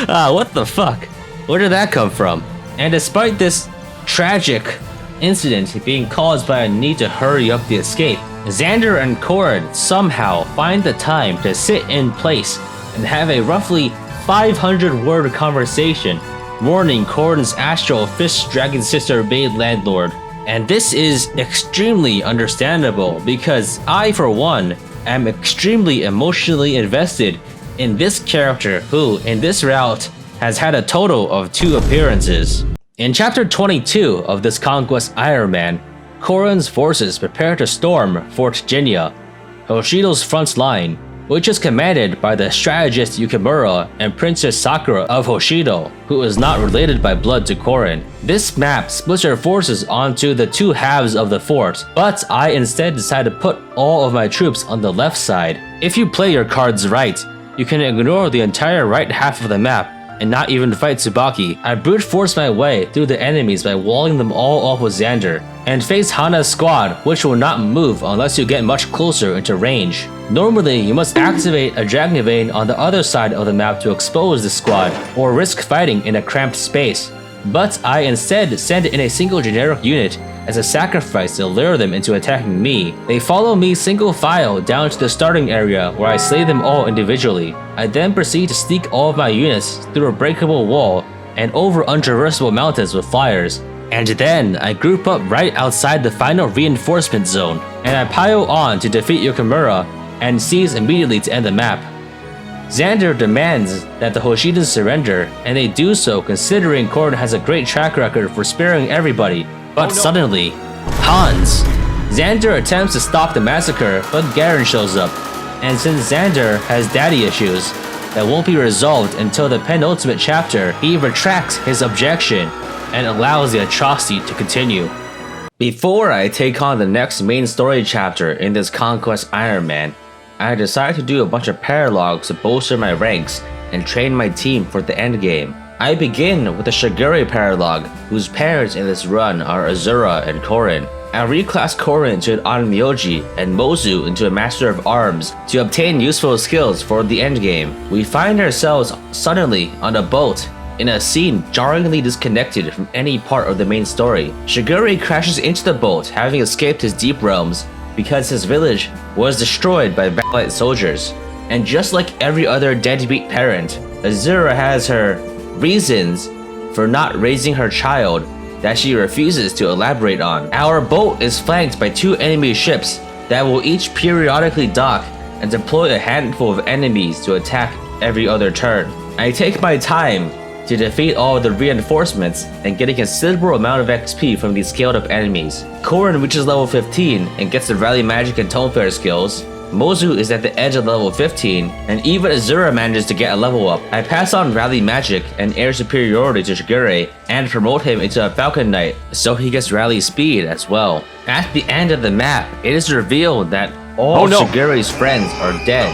what the fuck? Where did that come from? And despite this tragic incident being caused by a need to hurry up the escape, Xander and Korn somehow find the time to sit in place and have a roughly 500-word conversation warning Korn's astral Fish Dragon Sister Maid Landlord. And this is extremely understandable because I, for one, am extremely emotionally invested in this character who, in this route, has had a total of 2 appearances. In chapter 22 of this Conquest Ironman, Korn's forces prepare to storm Fort Jinya, Hoshido's front line, which is commanded by the strategist Yukimura and Princess Sakura of Hoshido, who is not related by blood to Korn. This map splits your forces onto the 2 halves of the fort, but I instead decide to put all of my troops on the left side. If you play your cards right, you can ignore the entire right half of the map and not even fight Tsubaki. I brute force my way through the enemies by walling them all off with Xander, and face Hana's squad, which will not move unless you get much closer into range. Normally, you must activate a Dragon Vein on the other side of the map to expose the squad, or risk fighting in a cramped space. But I instead send in a single generic unit as a sacrifice to lure them into attacking me. They follow me single file down to the starting area where I slay them all individually. I then proceed to sneak all of my units through a breakable wall and over untraversable mountains with flyers. And then I group up right outside the final reinforcement zone, and I pile on to defeat Yukimura and seize immediately to end the map. Xander demands that the Hoshidans surrender, and they do so considering Korn has a great track record for sparing everybody. But suddenly, Hans! Xander attempts to stop the massacre, but Garen shows up. And since Xander has daddy issues, that won't be resolved until the penultimate chapter. He retracts his objection and allows the atrocity to continue. Before I take on the next main story chapter in this Conquest Ironman, I decided to do a bunch of paralogs to bolster my ranks and train my team for the endgame. I begin with the Sigurd paralog, whose parents in this run are Azura and Korin. I reclass Korin into an Onmyoji and Mozu into a Master of Arms to obtain useful skills for the endgame. We find ourselves suddenly on a boat in a scene jarringly disconnected from any part of the main story. Sigurd crashes into the boat, having escaped his deep realms because his village was destroyed by valiant soldiers. And just like every other deadbeat parent, Azura has her reasons for not raising her child that she refuses to elaborate on. Our boat is flanked by 2 enemy ships that will each periodically dock and deploy a handful of enemies to attack every other turn. I take my time to defeat all the reinforcements and get a considerable amount of XP from these scaled up enemies. Korin reaches level 15 and gets the Rally Magic and Tone Fair skills. Mozu is at the edge of level 15, and even Azura manages to get a level up. I pass on Rally Magic and Air Superiority to Sigurd and promote him into a Falcon Knight, so he gets Rally Speed as well. At the end of the map, it is revealed that all Sigurd's friends are dead.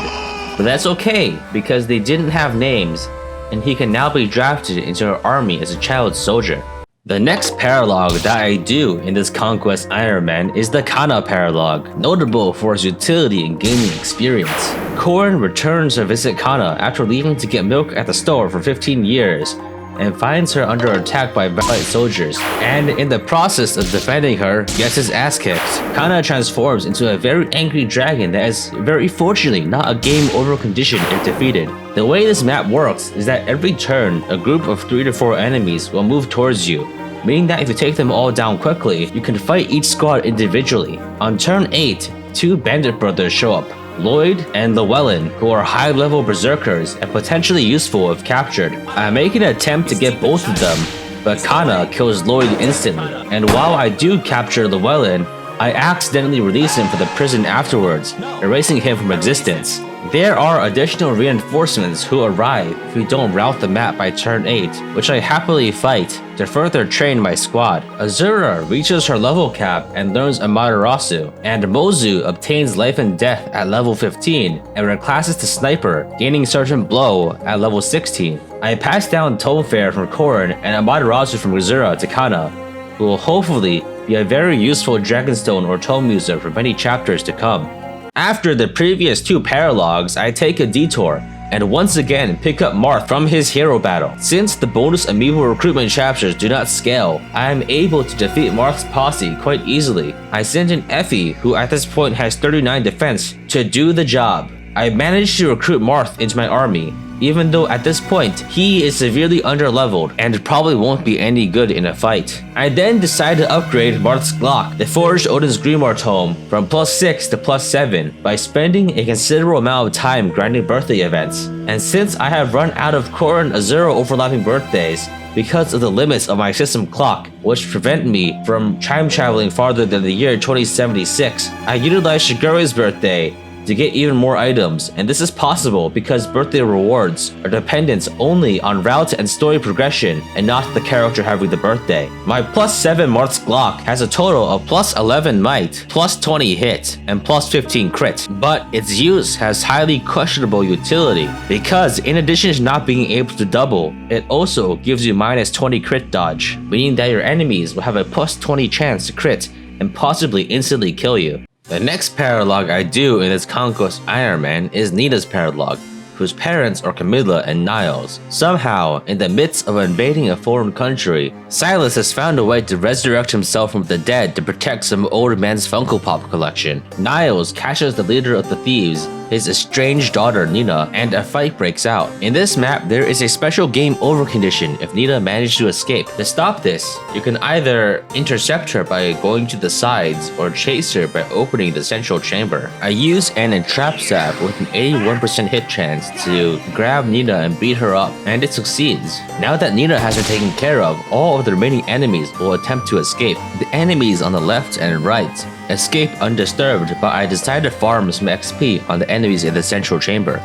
But that's okay, because they didn't have names, and he can now be drafted into her army as a child soldier. The next paralog that I do in this Conquest Ironman is the Kana Paralog, notable for its utility and gaming experience. Korin returns to visit Kana after leaving to get milk at the store for 15 years, and finds her under attack by valiant soldiers, and in the process of defending her, gets his ass kicked. Kana transforms into a very angry dragon that is very fortunately not a game over condition if defeated. The way this map works is that every turn, a group of 3 to 4 enemies will move towards you, meaning that if you take them all down quickly, you can fight each squad individually. On turn 8, 2 bandit brothers show up, Lloyd and Llewellyn, who are high-level berserkers and potentially useful if captured. I make an attempt to get both of them, but Kana kills Lloyd instantly, and while I do capture Llewellyn, I accidentally release him from the prison afterwards, erasing him from existence. There are additional reinforcements who arrive if we don't route the map by turn 8, which I happily fight to further train my squad. Azura reaches her level cap and learns Amaterasu, and Mozu obtains Life and Death at level 15 and reclasses to Sniper, gaining Sergeant Blow at level 16. I pass down Tone Fair from Korin and Amaterasu from Azura to Kana, who will hopefully be a very useful Dragonstone or Tome user for many chapters to come. After the previous 2 paralogs, I take a detour and once again pick up Marth from his hero battle. Since the bonus amiibo recruitment chapters do not scale, I am able to defeat Marth's posse quite easily. I send in Effie, who at this point has 39 defense, to do the job. I managed to recruit Marth into my army, even though at this point, he is severely underleveled and probably won't be any good in a fight. I then decide to upgrade Marth's Glock, the Forged Odin's Grimoire Tome, from +6 to +7 by spending a considerable amount of time grinding birthday events. And since I have run out of Korin Azura overlapping birthdays, because of the limits of my system clock, which prevent me from time traveling farther than the year 2076, I utilize Sigurd's birthday to get even more items, and this is possible because birthday rewards are dependent only on route and story progression and not the character having the birthday. My +7 Marth's Glock has a total of +11 might, +20 hit, and +15 crit, but its use has highly questionable utility because in addition to not being able to double, it also gives you -20 crit dodge, meaning that your enemies will have a +20 chance to crit and possibly instantly kill you. The next paralog I do in this Conquest Ironman is Nina's paralog, whose parents are Camilla and Niles. Somehow, in the midst of invading a foreign country, Silas has found a way to resurrect himself from the dead to protect some old man's Funko Pop collection. Niles catches the leader of the thieves, his estranged daughter Nina, and a fight breaks out. In this map, there is a special game over condition if Nina manages to escape. To stop this, you can either intercept her by going to the sides or chase her by opening the central chamber. I use an entrap stab with an 81% hit chance to grab Nina and beat her up, and it succeeds. Now that Nina has been taken care of, all of the remaining enemies will attempt to escape. The enemies on the left and right escape undisturbed, but I decide to farm some XP on the enemies in the central chamber.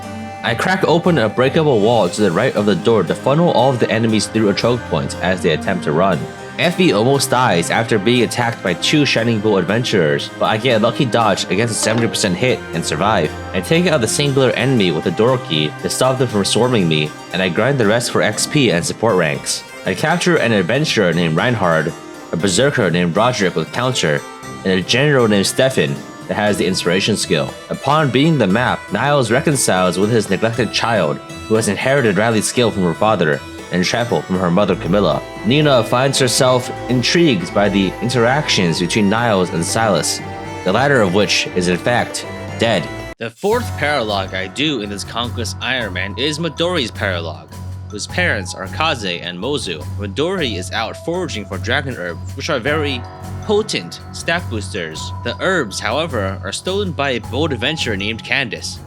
I crack open a breakable wall to the right of the door to funnel all of the enemies through a choke point as they attempt to run. Effie almost dies after being attacked by 2 Shining Bull adventurers, but I get a lucky dodge against a 70% hit and survive. I take out the singular enemy with a door key to stop them from swarming me, and I grind the rest for XP and support ranks. I capture an adventurer named Reinhard, a berserker named Roderick with counter, and a general named Stefan that has the inspiration skill. Upon beating the map, Niles reconciles with his neglected child, who has inherited Riley's skill from her father, and Trample from her mother Camilla. Nina finds herself intrigued by the interactions between Niles and Silas, the latter of which is in fact dead. The 4th paralog I do in this Conquest Ironman is Midori's paralog, whose parents are Kaze and Mozu. Midori is out foraging for dragon herbs, which are very potent stat boosters. The herbs, however, are stolen by a bold adventurer named Candace.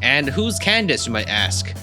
And who's Candace, you might ask?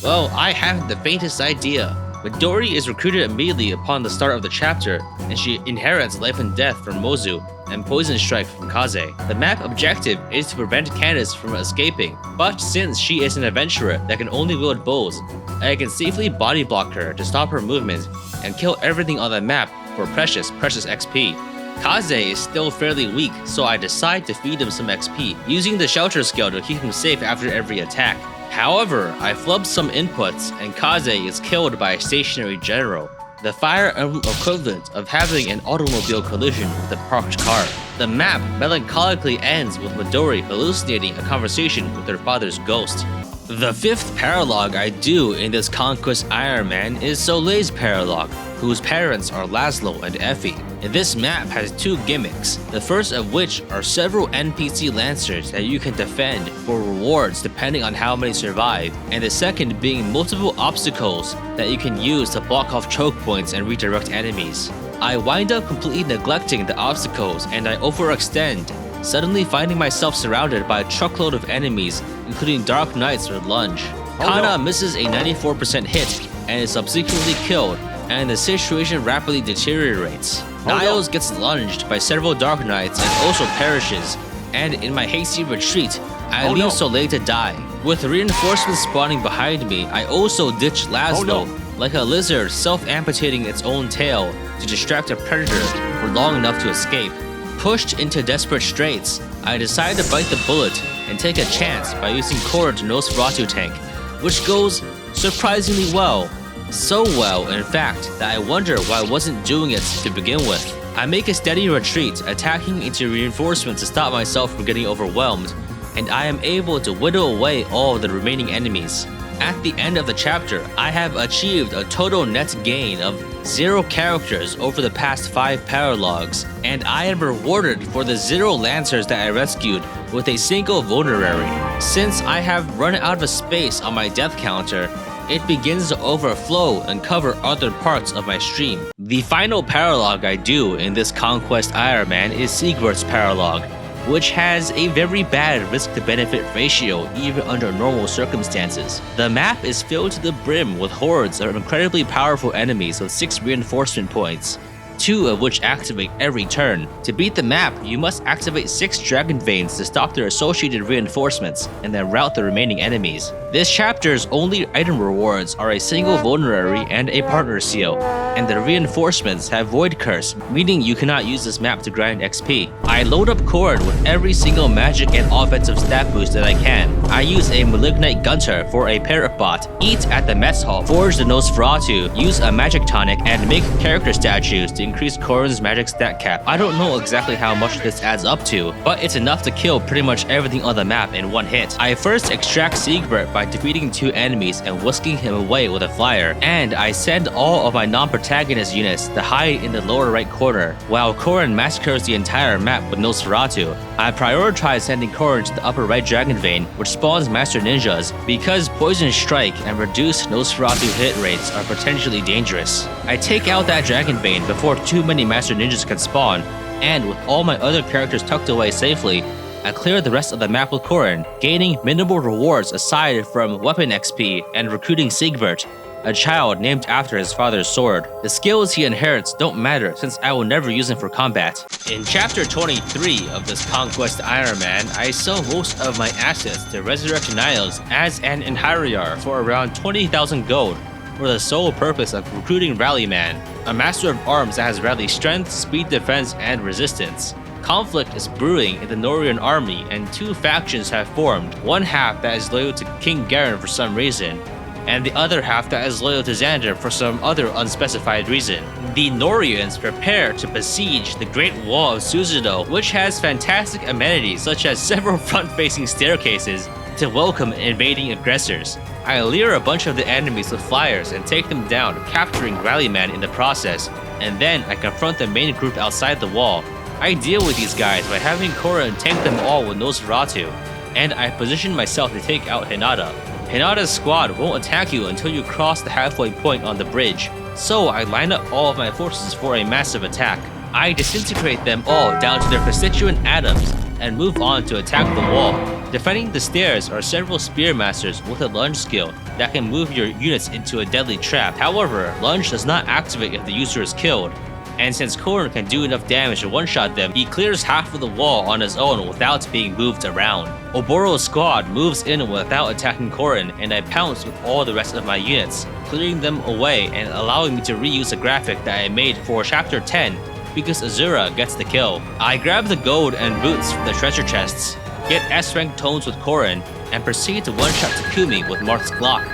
Well, I haven't the faintest idea. Midori is recruited immediately upon the start of the chapter, and she inherits life and death from Mozu and Poison Strike from Kaze. The map objective is to prevent Candace from escaping, but since she is an adventurer that can only wield bows, I can safely body block her to stop her movement and kill everything on the map for precious XP. Kaze is still fairly weak, so I decide to feed him some XP, using the shelter skill to keep him safe after every attack. However, I flub some inputs and Kaze is killed by a stationary general, the Fire Emblem equivalent of having an automobile collision with a parked car. The map melancholically ends with Midori hallucinating a conversation with her father's ghost. The 5th paralog I do in this Conquest Ironman is Soleil's paralog, whose parents are Laszlo and Effie. This map has 2 gimmicks, the first of which are several NPC lancers that you can defend for rewards depending on how many survive, and the second being multiple obstacles that you can use to block off choke points and redirect enemies. I wind up completely neglecting the obstacles and I overextend, suddenly finding myself surrounded by a truckload of enemies, including Dark Knights with Lunge. Kana misses a 94% hit and is subsequently killed, and the situation rapidly deteriorates. Niles gets lunged by several Dark Knights and also perishes, and in my hasty retreat, I leave Soleil to die. With reinforcements spawning behind me, I also ditch Laszlo, like a lizard self-amputating its own tail to distract a predator for long enough to escape. Pushed into desperate straits, I decide to bite the bullet and take a chance by using Corrid's Nosferatu tank, which goes surprisingly well. So well, in fact, that I wonder why I wasn't doing it to begin with. I make a steady retreat, attacking into reinforcements to stop myself from getting overwhelmed, and I am able to whittle away all of the remaining enemies. At the end of the chapter, I have achieved a total net gain of 0 characters over the past 5 paralogs, and I am rewarded for the 0 lancers that I rescued with a single vulnerary. Since I have run out of space on my death counter, it begins to overflow and cover other parts of my stream. The final paralog I do in this Conquest Ironman is Sigurd's paralog, which has a very bad risk-to-benefit ratio even under normal circumstances. The map is filled to the brim with hordes of incredibly powerful enemies with 6 reinforcement points, 2 of which activate every turn. To beat the map, you must activate 6 Dragon Veins to stop their associated reinforcements, and then rout the remaining enemies. This chapter's only item rewards are a single vulnerary and a partner seal, and the reinforcements have Void Curse, meaning you cannot use this map to grind XP. I load up Corrid with every single magic and offensive stat boost that I can. I use a Malignite Gunter for a Parrot Bot, eat at the mess hall, forge the Nosferatu, use a magic tonic, and make character statues to increase Corrin's magic stat cap. I don't know exactly how much this adds up to, but it's enough to kill pretty much everything on the map in one hit. I first extract Sigurd by defeating 2 enemies and whisking him away with a flyer, and I send all of my non-protagonist units to hide in the lower right corner, while Corrin massacres the entire map with Nosferatu. I prioritize sending Corrin to the upper right Dragon Vein, which spawns Master Ninjas, because Poison Strike and reduced Nosferatu hit rates are potentially dangerous. I take out that Dragon Vein before too many Master Ninjas can spawn, and with all my other characters tucked away safely, I clear the rest of the map with Corrin, gaining minimal rewards aside from weapon XP and recruiting Sigurd. a child named after his father's sword. The skills he inherits don't matter since I will never use them for combat. In chapter 23 of this Conquest Ironman, I sell most of my assets to Resurrect Niles as an Inhariar for around 20,000 gold, for the sole purpose of recruiting Rallyman, a master of arms that has rally strength, speed defense, and resistance. Conflict is brewing in the Norian army, and two factions have formed, one half that is loyal to King Garen for some reason, and the other half that is loyal to Xander for some other unspecified reason. The Norians prepare to besiege the Great Wall of Suzudo, which has fantastic amenities such as several front-facing staircases to welcome invading aggressors. I lure a bunch of the enemies with flyers and take them down, capturing Rallyman in the process, and then I confront the main group outside the wall. I deal with these guys by having Korin tank them all with Nosferatu, and I position myself to take out Hinata. Hinata's squad won't attack you until you cross the halfway point on the bridge, so I line up all of my forces for a massive attack. I disintegrate them all down to their constituent atoms and move on to attack the wall. Defending the stairs are several spearmasters with a lunge skill that can move your units into a deadly trap. However, lunge does not activate if the user is killed, and since Korin can do enough damage to one-shot them, he clears half of the wall on his own without being moved around. Oboro's squad moves in without attacking Korin, and I pounce with all the rest of my units, clearing them away and allowing me to reuse a graphic that I made for chapter 10 because Azura gets the kill. I grab the gold and boots from the treasure chests, get S-rank tones with Korin, and proceed to one-shot Takumi with Marth's Glock.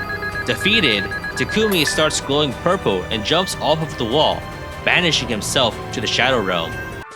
Defeated, Takumi starts glowing purple and jumps off of the wall, banishing himself to the Shadow Realm.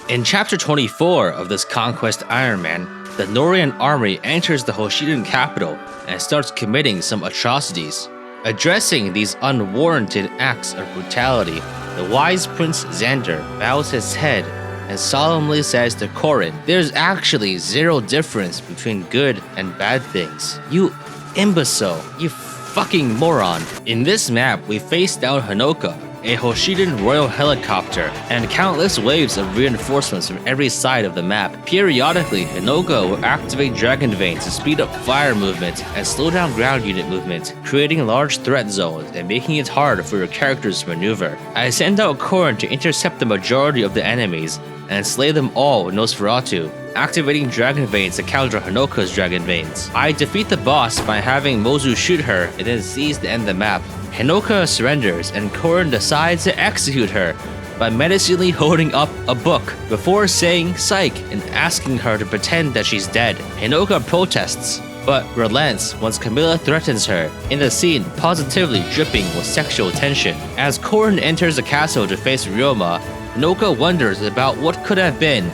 In chapter 24 of this Conquest Ironman, the Norian army enters the Hoshidan capital and starts committing some atrocities. Addressing these unwarranted acts of brutality, the wise Prince Xander bows his head and solemnly says to Korin, "There's actually zero difference between good and bad things. You imbecile, you fucking moron." In this map, we face down Hinoka, a Hoshidan royal helicopter, and countless waves of reinforcements from every side of the map. Periodically, Hinoka will activate Dragon Veins to speed up fire movement and slow down ground unit movement, creating large threat zones and making it hard for your characters to maneuver. I send out Korin to intercept the majority of the enemies and slay them all with Nosferatu, activating Dragon Veins to counter Hinoka's Dragon Veins. I defeat the boss by having Mozu shoot her and then seize to end the map. Hinoka surrenders and Korin decides to execute her by menacingly holding up a book before saying psych and asking her to pretend that she's dead. Hinoka protests, but relents once Camilla threatens her, in the scene positively dripping with sexual tension. As Korin enters the castle to face Ryoma, Hinoka wonders about what could have been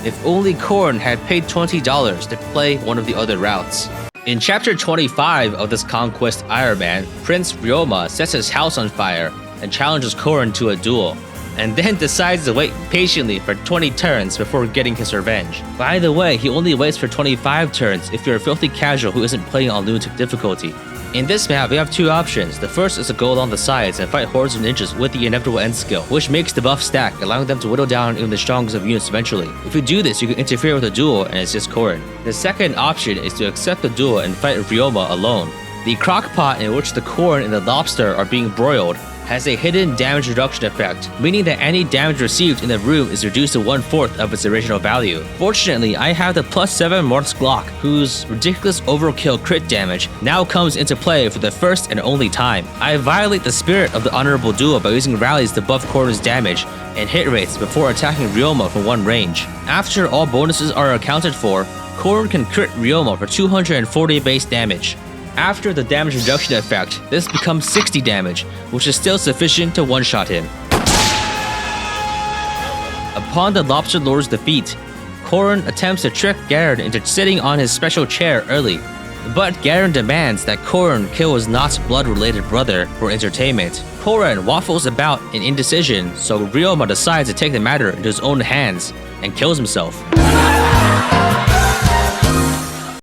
if only Korin had paid $20 to play one of the other routes. In chapter 25 of this Conquest Ironman, Prince Ryoma sets his house on fire and challenges Korin to a duel, and then decides to wait patiently for 20 turns before getting his revenge. By the way, he only waits for 25 turns if you're a filthy casual who isn't playing on Lunatic Difficulty. In this map, we have two options. The first is to go along the sides and fight hordes of ninjas with the inevitable end skill, which makes the buff stack, allowing them to whittle down even the strongest of units eventually. If you do this, you can interfere with a duel and assist Korin. The second option is to accept the duel and fight Ryoma alone. The crockpot in which the Korin and the lobster are being broiled has a hidden damage reduction effect, meaning that any damage received in the room is reduced to 1/4 of its original value. Fortunately, I have the +7 Marth's Glock, whose ridiculous overkill crit damage now comes into play for the first and only time. I violate the spirit of the honorable duel by using rallies to buff Korin's damage and hit rates before attacking Ryoma from one range. After all bonuses are accounted for, Korin can crit Ryoma for 240 base damage. After the damage reduction effect, this becomes 60 damage, which is still sufficient to one-shot him. Upon the Lobster Lord's defeat, Korin attempts to trick Garen into sitting on his special chair early, but Garen demands that Korin kill his not blood-related brother for entertainment. Korin waffles about in indecision, so Ryoma decides to take the matter into his own hands and kills himself.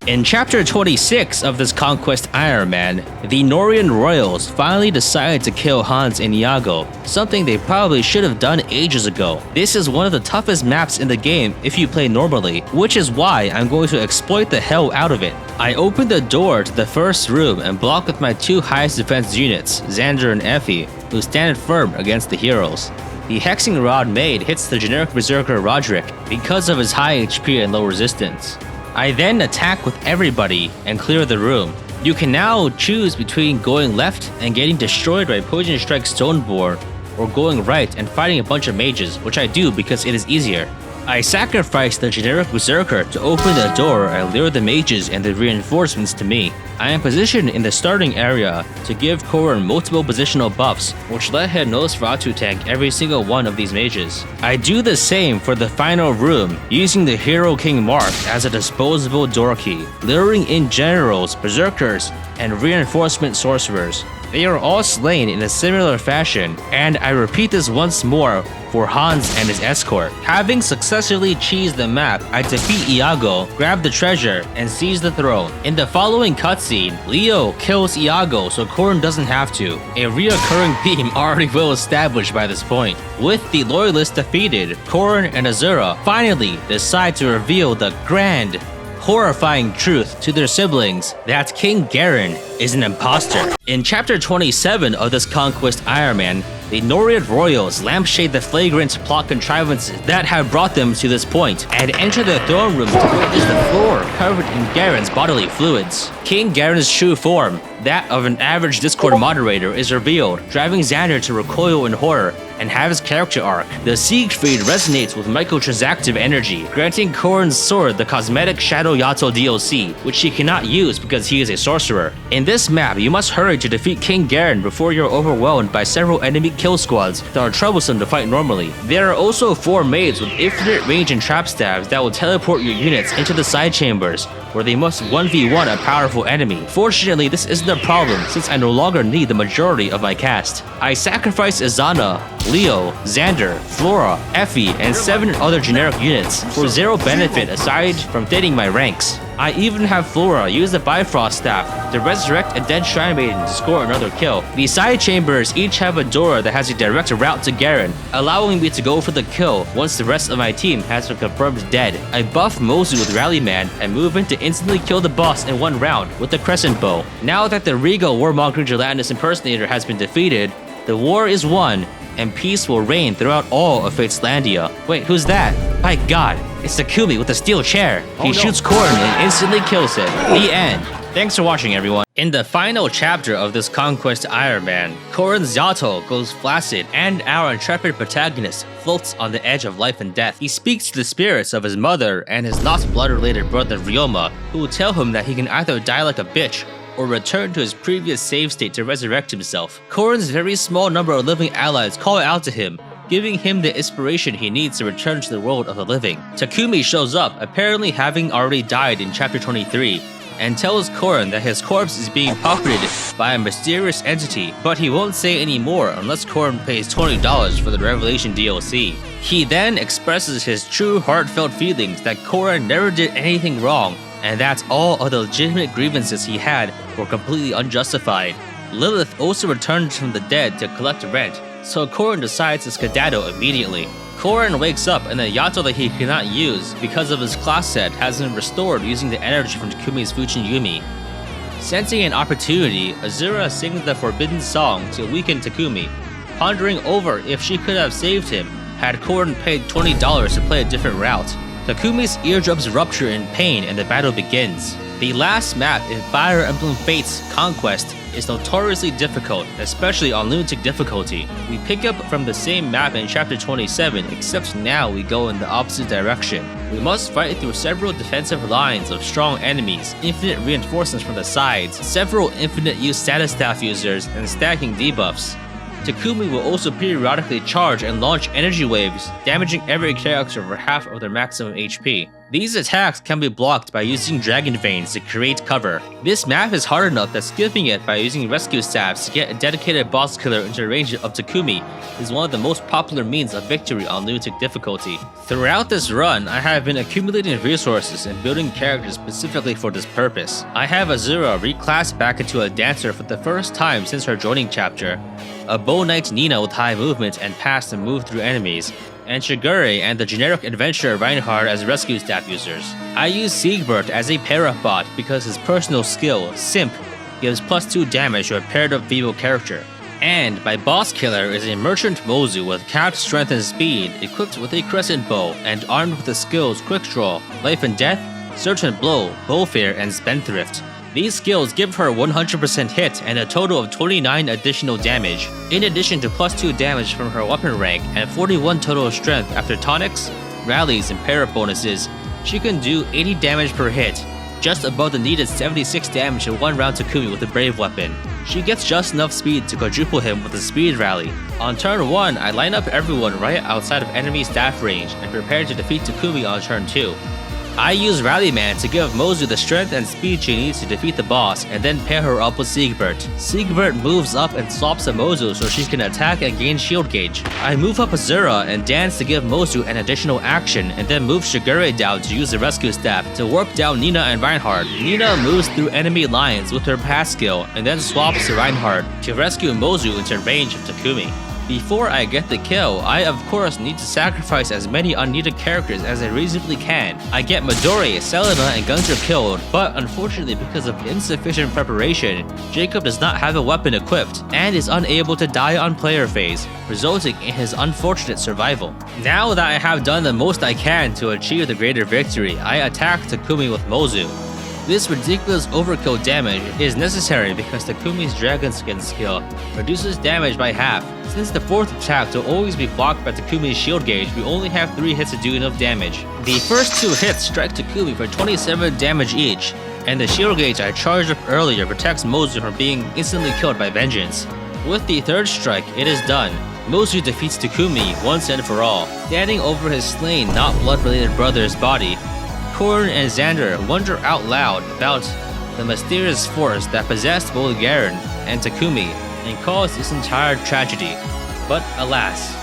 In chapter 26 of this Conquest Ironman, the Norian royals finally decided to kill Hans and Iago, something they probably should have done ages ago. This is one of the toughest maps in the game if you play normally, which is why I'm going to exploit the hell out of it. I open the door to the first room and block with my 2 highest defense units, Xander and Effie, who stand firm against the heroes. The Hexing Rod Maid hits the generic berserker Roderick because of his high HP and low resistance. I then attack with everybody and clear the room. You can now choose between going left and getting destroyed by Poison Strike Stoneborn, or going right and fighting a bunch of mages, which I do because it is easier. I sacrifice the generic berserker to open the door and lure the mages and the reinforcements to me. I am positioned in the starting area to give Korin multiple positional buffs, which let him Nosferatu tank every single one of these mages. I do the same for the final room, using the Hero King Mark as a disposable door key, luring in generals, berserkers, and reinforcement sorcerers. They are all slain in a similar fashion, and I repeat this once more for Hans and his escort. Having successfully cheesed the map, I defeat Iago, grab the treasure, and seize the throne. In the following cutscene, Leo kills Iago so Korin doesn't have to, a reoccurring theme already well established by this point. With the Loyalists defeated, Korin and Azura finally decide to reveal the grand, horrifying truth to their siblings that King Garen is an imposter. In chapter 27 of this Conquest Ironman, the Norian royals lampshade the flagrant plot contrivances that have brought them to this point, and enter the throne room to witness the floor covered in Garen's bodily fluids. King Garen's true form, that of an average Discord moderator, is revealed, driving Xander to recoil in horror and have his character arc. The Siegfried resonates with microtransactive energy, granting Korin's sword the cosmetic Shadow Yato DLC, which he cannot use because he is a sorcerer. In this map, you must hurry to defeat King Garen before you're overwhelmed by several enemy kill squads that are troublesome to fight normally. There are also 4 maids with infinite range and trap stabs that will teleport your units into the side chambers, where they must 1v1 a powerful enemy. Fortunately, this isn't a problem since I no longer need the majority of my cast. I sacrifice Izana, Leo, Xander, Flora, Effie, and 7 other generic units for 0 benefit aside from thinning my ranks. I even have Flora use the Bifrost staff to resurrect a dead Shrine Maiden to score another kill. The side chambers each have a door that has a direct route to Garen, allowing me to go for the kill once the rest of my team has been confirmed dead. I buff Mozu with Rally Man and move in to instantly kill the boss in 1 round with the Crescent Bow. Now that the Regal Warmonger Gelatinous Impersonator has been defeated, the war is won, and peace will reign throughout all of Fateslandia. Wait, who's that? My god, it's Takumi with a steel chair. He shoots Korin and instantly kills him. The end. Thanks for watching, everyone. In the final chapter of this Conquest Ironman, Korin's Yato goes flaccid and our intrepid protagonist floats on the edge of life and death. He speaks to the spirits of his mother and his not blood-related brother Ryoma, who will tell him that he can either die like a bitch or return to his previous save state to resurrect himself. Korin's very small number of living allies call out to him, giving him the inspiration he needs to return to the world of the living. Takumi shows up, apparently having already died in chapter 23, and tells Korin that his corpse is being pocketed by a mysterious entity, but he won't say any more unless Korin pays $20 for the Revelation DLC. He then expresses his true heartfelt feelings that Korin never did anything wrong, and that all of the legitimate grievances he had were completely unjustified. Lilith also returns from the dead to collect rent, so Korin decides to skedaddle immediately. Korin wakes up and the Yato that he cannot use because of his class set has been restored using the energy from Takumi's Fuchin Yumi. Sensing an opportunity, Azura sings the forbidden song to weaken Takumi, pondering over if she could have saved him had Korin paid $20 to play a different route. Takumi's eardrums rupture in pain and the battle begins. The last map in Fire Emblem Fates Conquest is notoriously difficult, especially on Lunatic Difficulty. We pick up from the same map in chapter 27, except now we go in the opposite direction. We must fight through several defensive lines of strong enemies, infinite reinforcements from the sides, several infinite use status staff users, and stacking debuffs. Takumi will also periodically charge and launch energy waves, damaging every character for half of their maximum HP. These attacks can be blocked by using Dragon Veins to create cover. This map is hard enough that skipping it by using rescue staffs to get a dedicated boss killer into range of Takumi is one of the most popular means of victory on Lunatic Difficulty. Throughout this run, I have been accumulating resources and building characters specifically for this purpose. I have Azura reclassed back into a dancer for the first time since her joining chapter, a Bow Knight Nina with high movement and pass to move through enemies, and Shigure and the generic adventurer Reinhard as rescue staff users. I use Sigurd as a pair-up bot because his personal skill, Simp, gives +2 damage to a paired-up Vivo character. And my boss killer is a merchant Mozu with capped strength and speed, equipped with a crescent bow, and armed with the skills Quick Draw, Life and Death, Certain Blow, Bowfair, and Spendthrift. These skills give her 100% hit and a total of 29 additional damage, in addition to +2 damage from her weapon rank and 41 total strength after tonics, rallies, and pair-up bonuses. She can do 80 damage per hit, just above the needed 76 damage in one round Takumi with a brave weapon. She gets just enough speed to quadruple him with a speed rally. On turn 1, I line up everyone right outside of enemy staff range and prepare to defeat Takumi on turn 2. I use Rallyman to give Mozu the strength and speed she needs to defeat the boss, and then pair her up with Sigurd. Sigurd moves up and swaps a Mozu so she can attack and gain shield gauge. I move up Azura and dance to give Mozu an additional action, and then move Shigure down to use the rescue staff to warp down Nina and Reinhard. Nina moves through enemy lines with her pass skill, and then swaps to Reinhard to rescue Mozu into range of Takumi. Before I get the kill, I of course need to sacrifice as many unneeded characters as I reasonably can. I get Midori, Selena, and Gunther killed, but unfortunately because of insufficient preparation, Jacob does not have a weapon equipped, and is unable to die on player phase, resulting in his unfortunate survival. Now that I have done the most I can to achieve the greater victory, I attack Takumi with Mozu. This ridiculous overkill damage is necessary because Takumi's Dragon Skin skill reduces damage by half. Since the 4th attack will always be blocked by Takumi's shield gauge, we only have 3 hits to do enough damage. The first 2 hits strike Takumi for 27 damage each, and the shield gauge I charged up earlier protects Mozu from being instantly killed by vengeance. With the 3rd strike, it is done. Mozu defeats Takumi once and for all. Standing over his slain, not blood-related brother's body, Korn and Xander wonder out loud about the mysterious force that possessed both Garen and Takumi and caused this entire tragedy. But alas,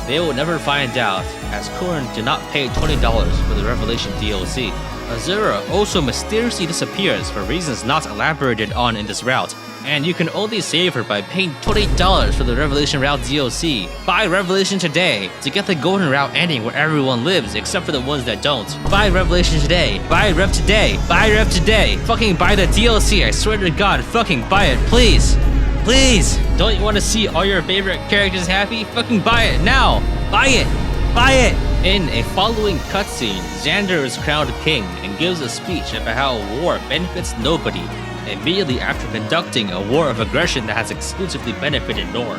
they will never find out, as Korn did not pay $20 for the Revelation DLC. Azura also mysteriously disappears for reasons not elaborated on in this route, and you can only save her by paying $20 for the Revelation Route DLC. Buy Revelation today to get the golden route ending where everyone lives except for the ones that don't. Buy Revelation today. Buy Rev today. Buy Rev today. Fucking buy the DLC, I swear to God, fucking buy it, please. Please. Don't you want to see all your favorite characters happy? Fucking buy it now. Buy it. Buy it. In a following cutscene, Xander is crowned king and gives a speech about how war benefits nobody, immediately after conducting a war of aggression that has exclusively benefited Nor.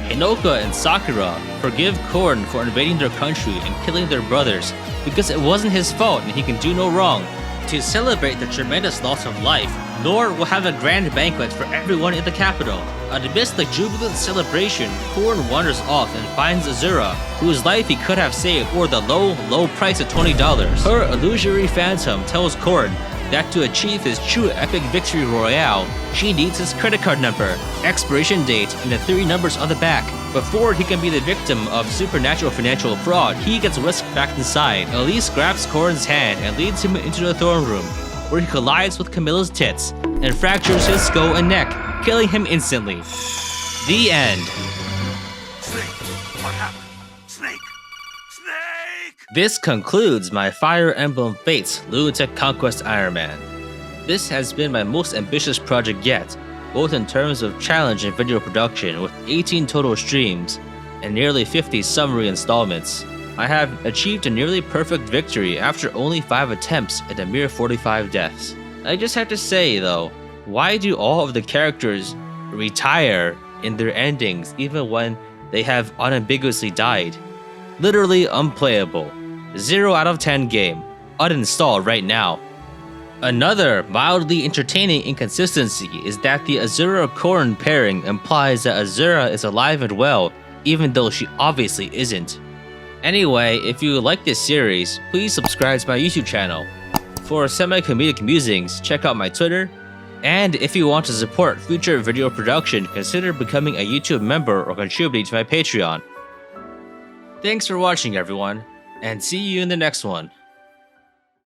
Hinoka and Sakura forgive Korn for invading their country and killing their brothers because it wasn't his fault and he can do no wrong. To celebrate the tremendous loss of life, Nor will have a grand banquet for everyone in the capital. Amidst the jubilant celebration, Korn wanders off and finds Azura, whose life he could have saved for the low price of $20. Her illusory phantom tells Korn that to achieve his true epic victory royale, she needs his credit card number, expiration date, and the 3 numbers on the back. Before he can be the victim of supernatural financial fraud, he gets whisked back inside. Elise grabs Korn's hand and leads him into the throne room, where he collides with Camilla's tits and fractures his skull and neck, killing him instantly. The end. Snake! What happened? Snake! Snake! This concludes my Fire Emblem Fates Lunatic Conquest Ironman. This has been my most ambitious project yet, both in terms of challenge and video production, with 18 total streams and nearly 50 summary installments. I have achieved a nearly perfect victory after only 5 attempts and a mere 45 deaths. I just have to say though, why do all of the characters retire in their endings even when they have unambiguously died? Literally unplayable. 0 out of 10 game. Uninstall right now. Another mildly entertaining inconsistency is that the Azura-Korn pairing implies that Azura is alive and well, even though she obviously isn't. Anyway, if you like this series, please subscribe to my YouTube channel. For semi-comedic musings, check out my Twitter. And if you want to support future video production, consider becoming a YouTube member or contributing to my Patreon. Thanks for watching everyone, and see you in the next one.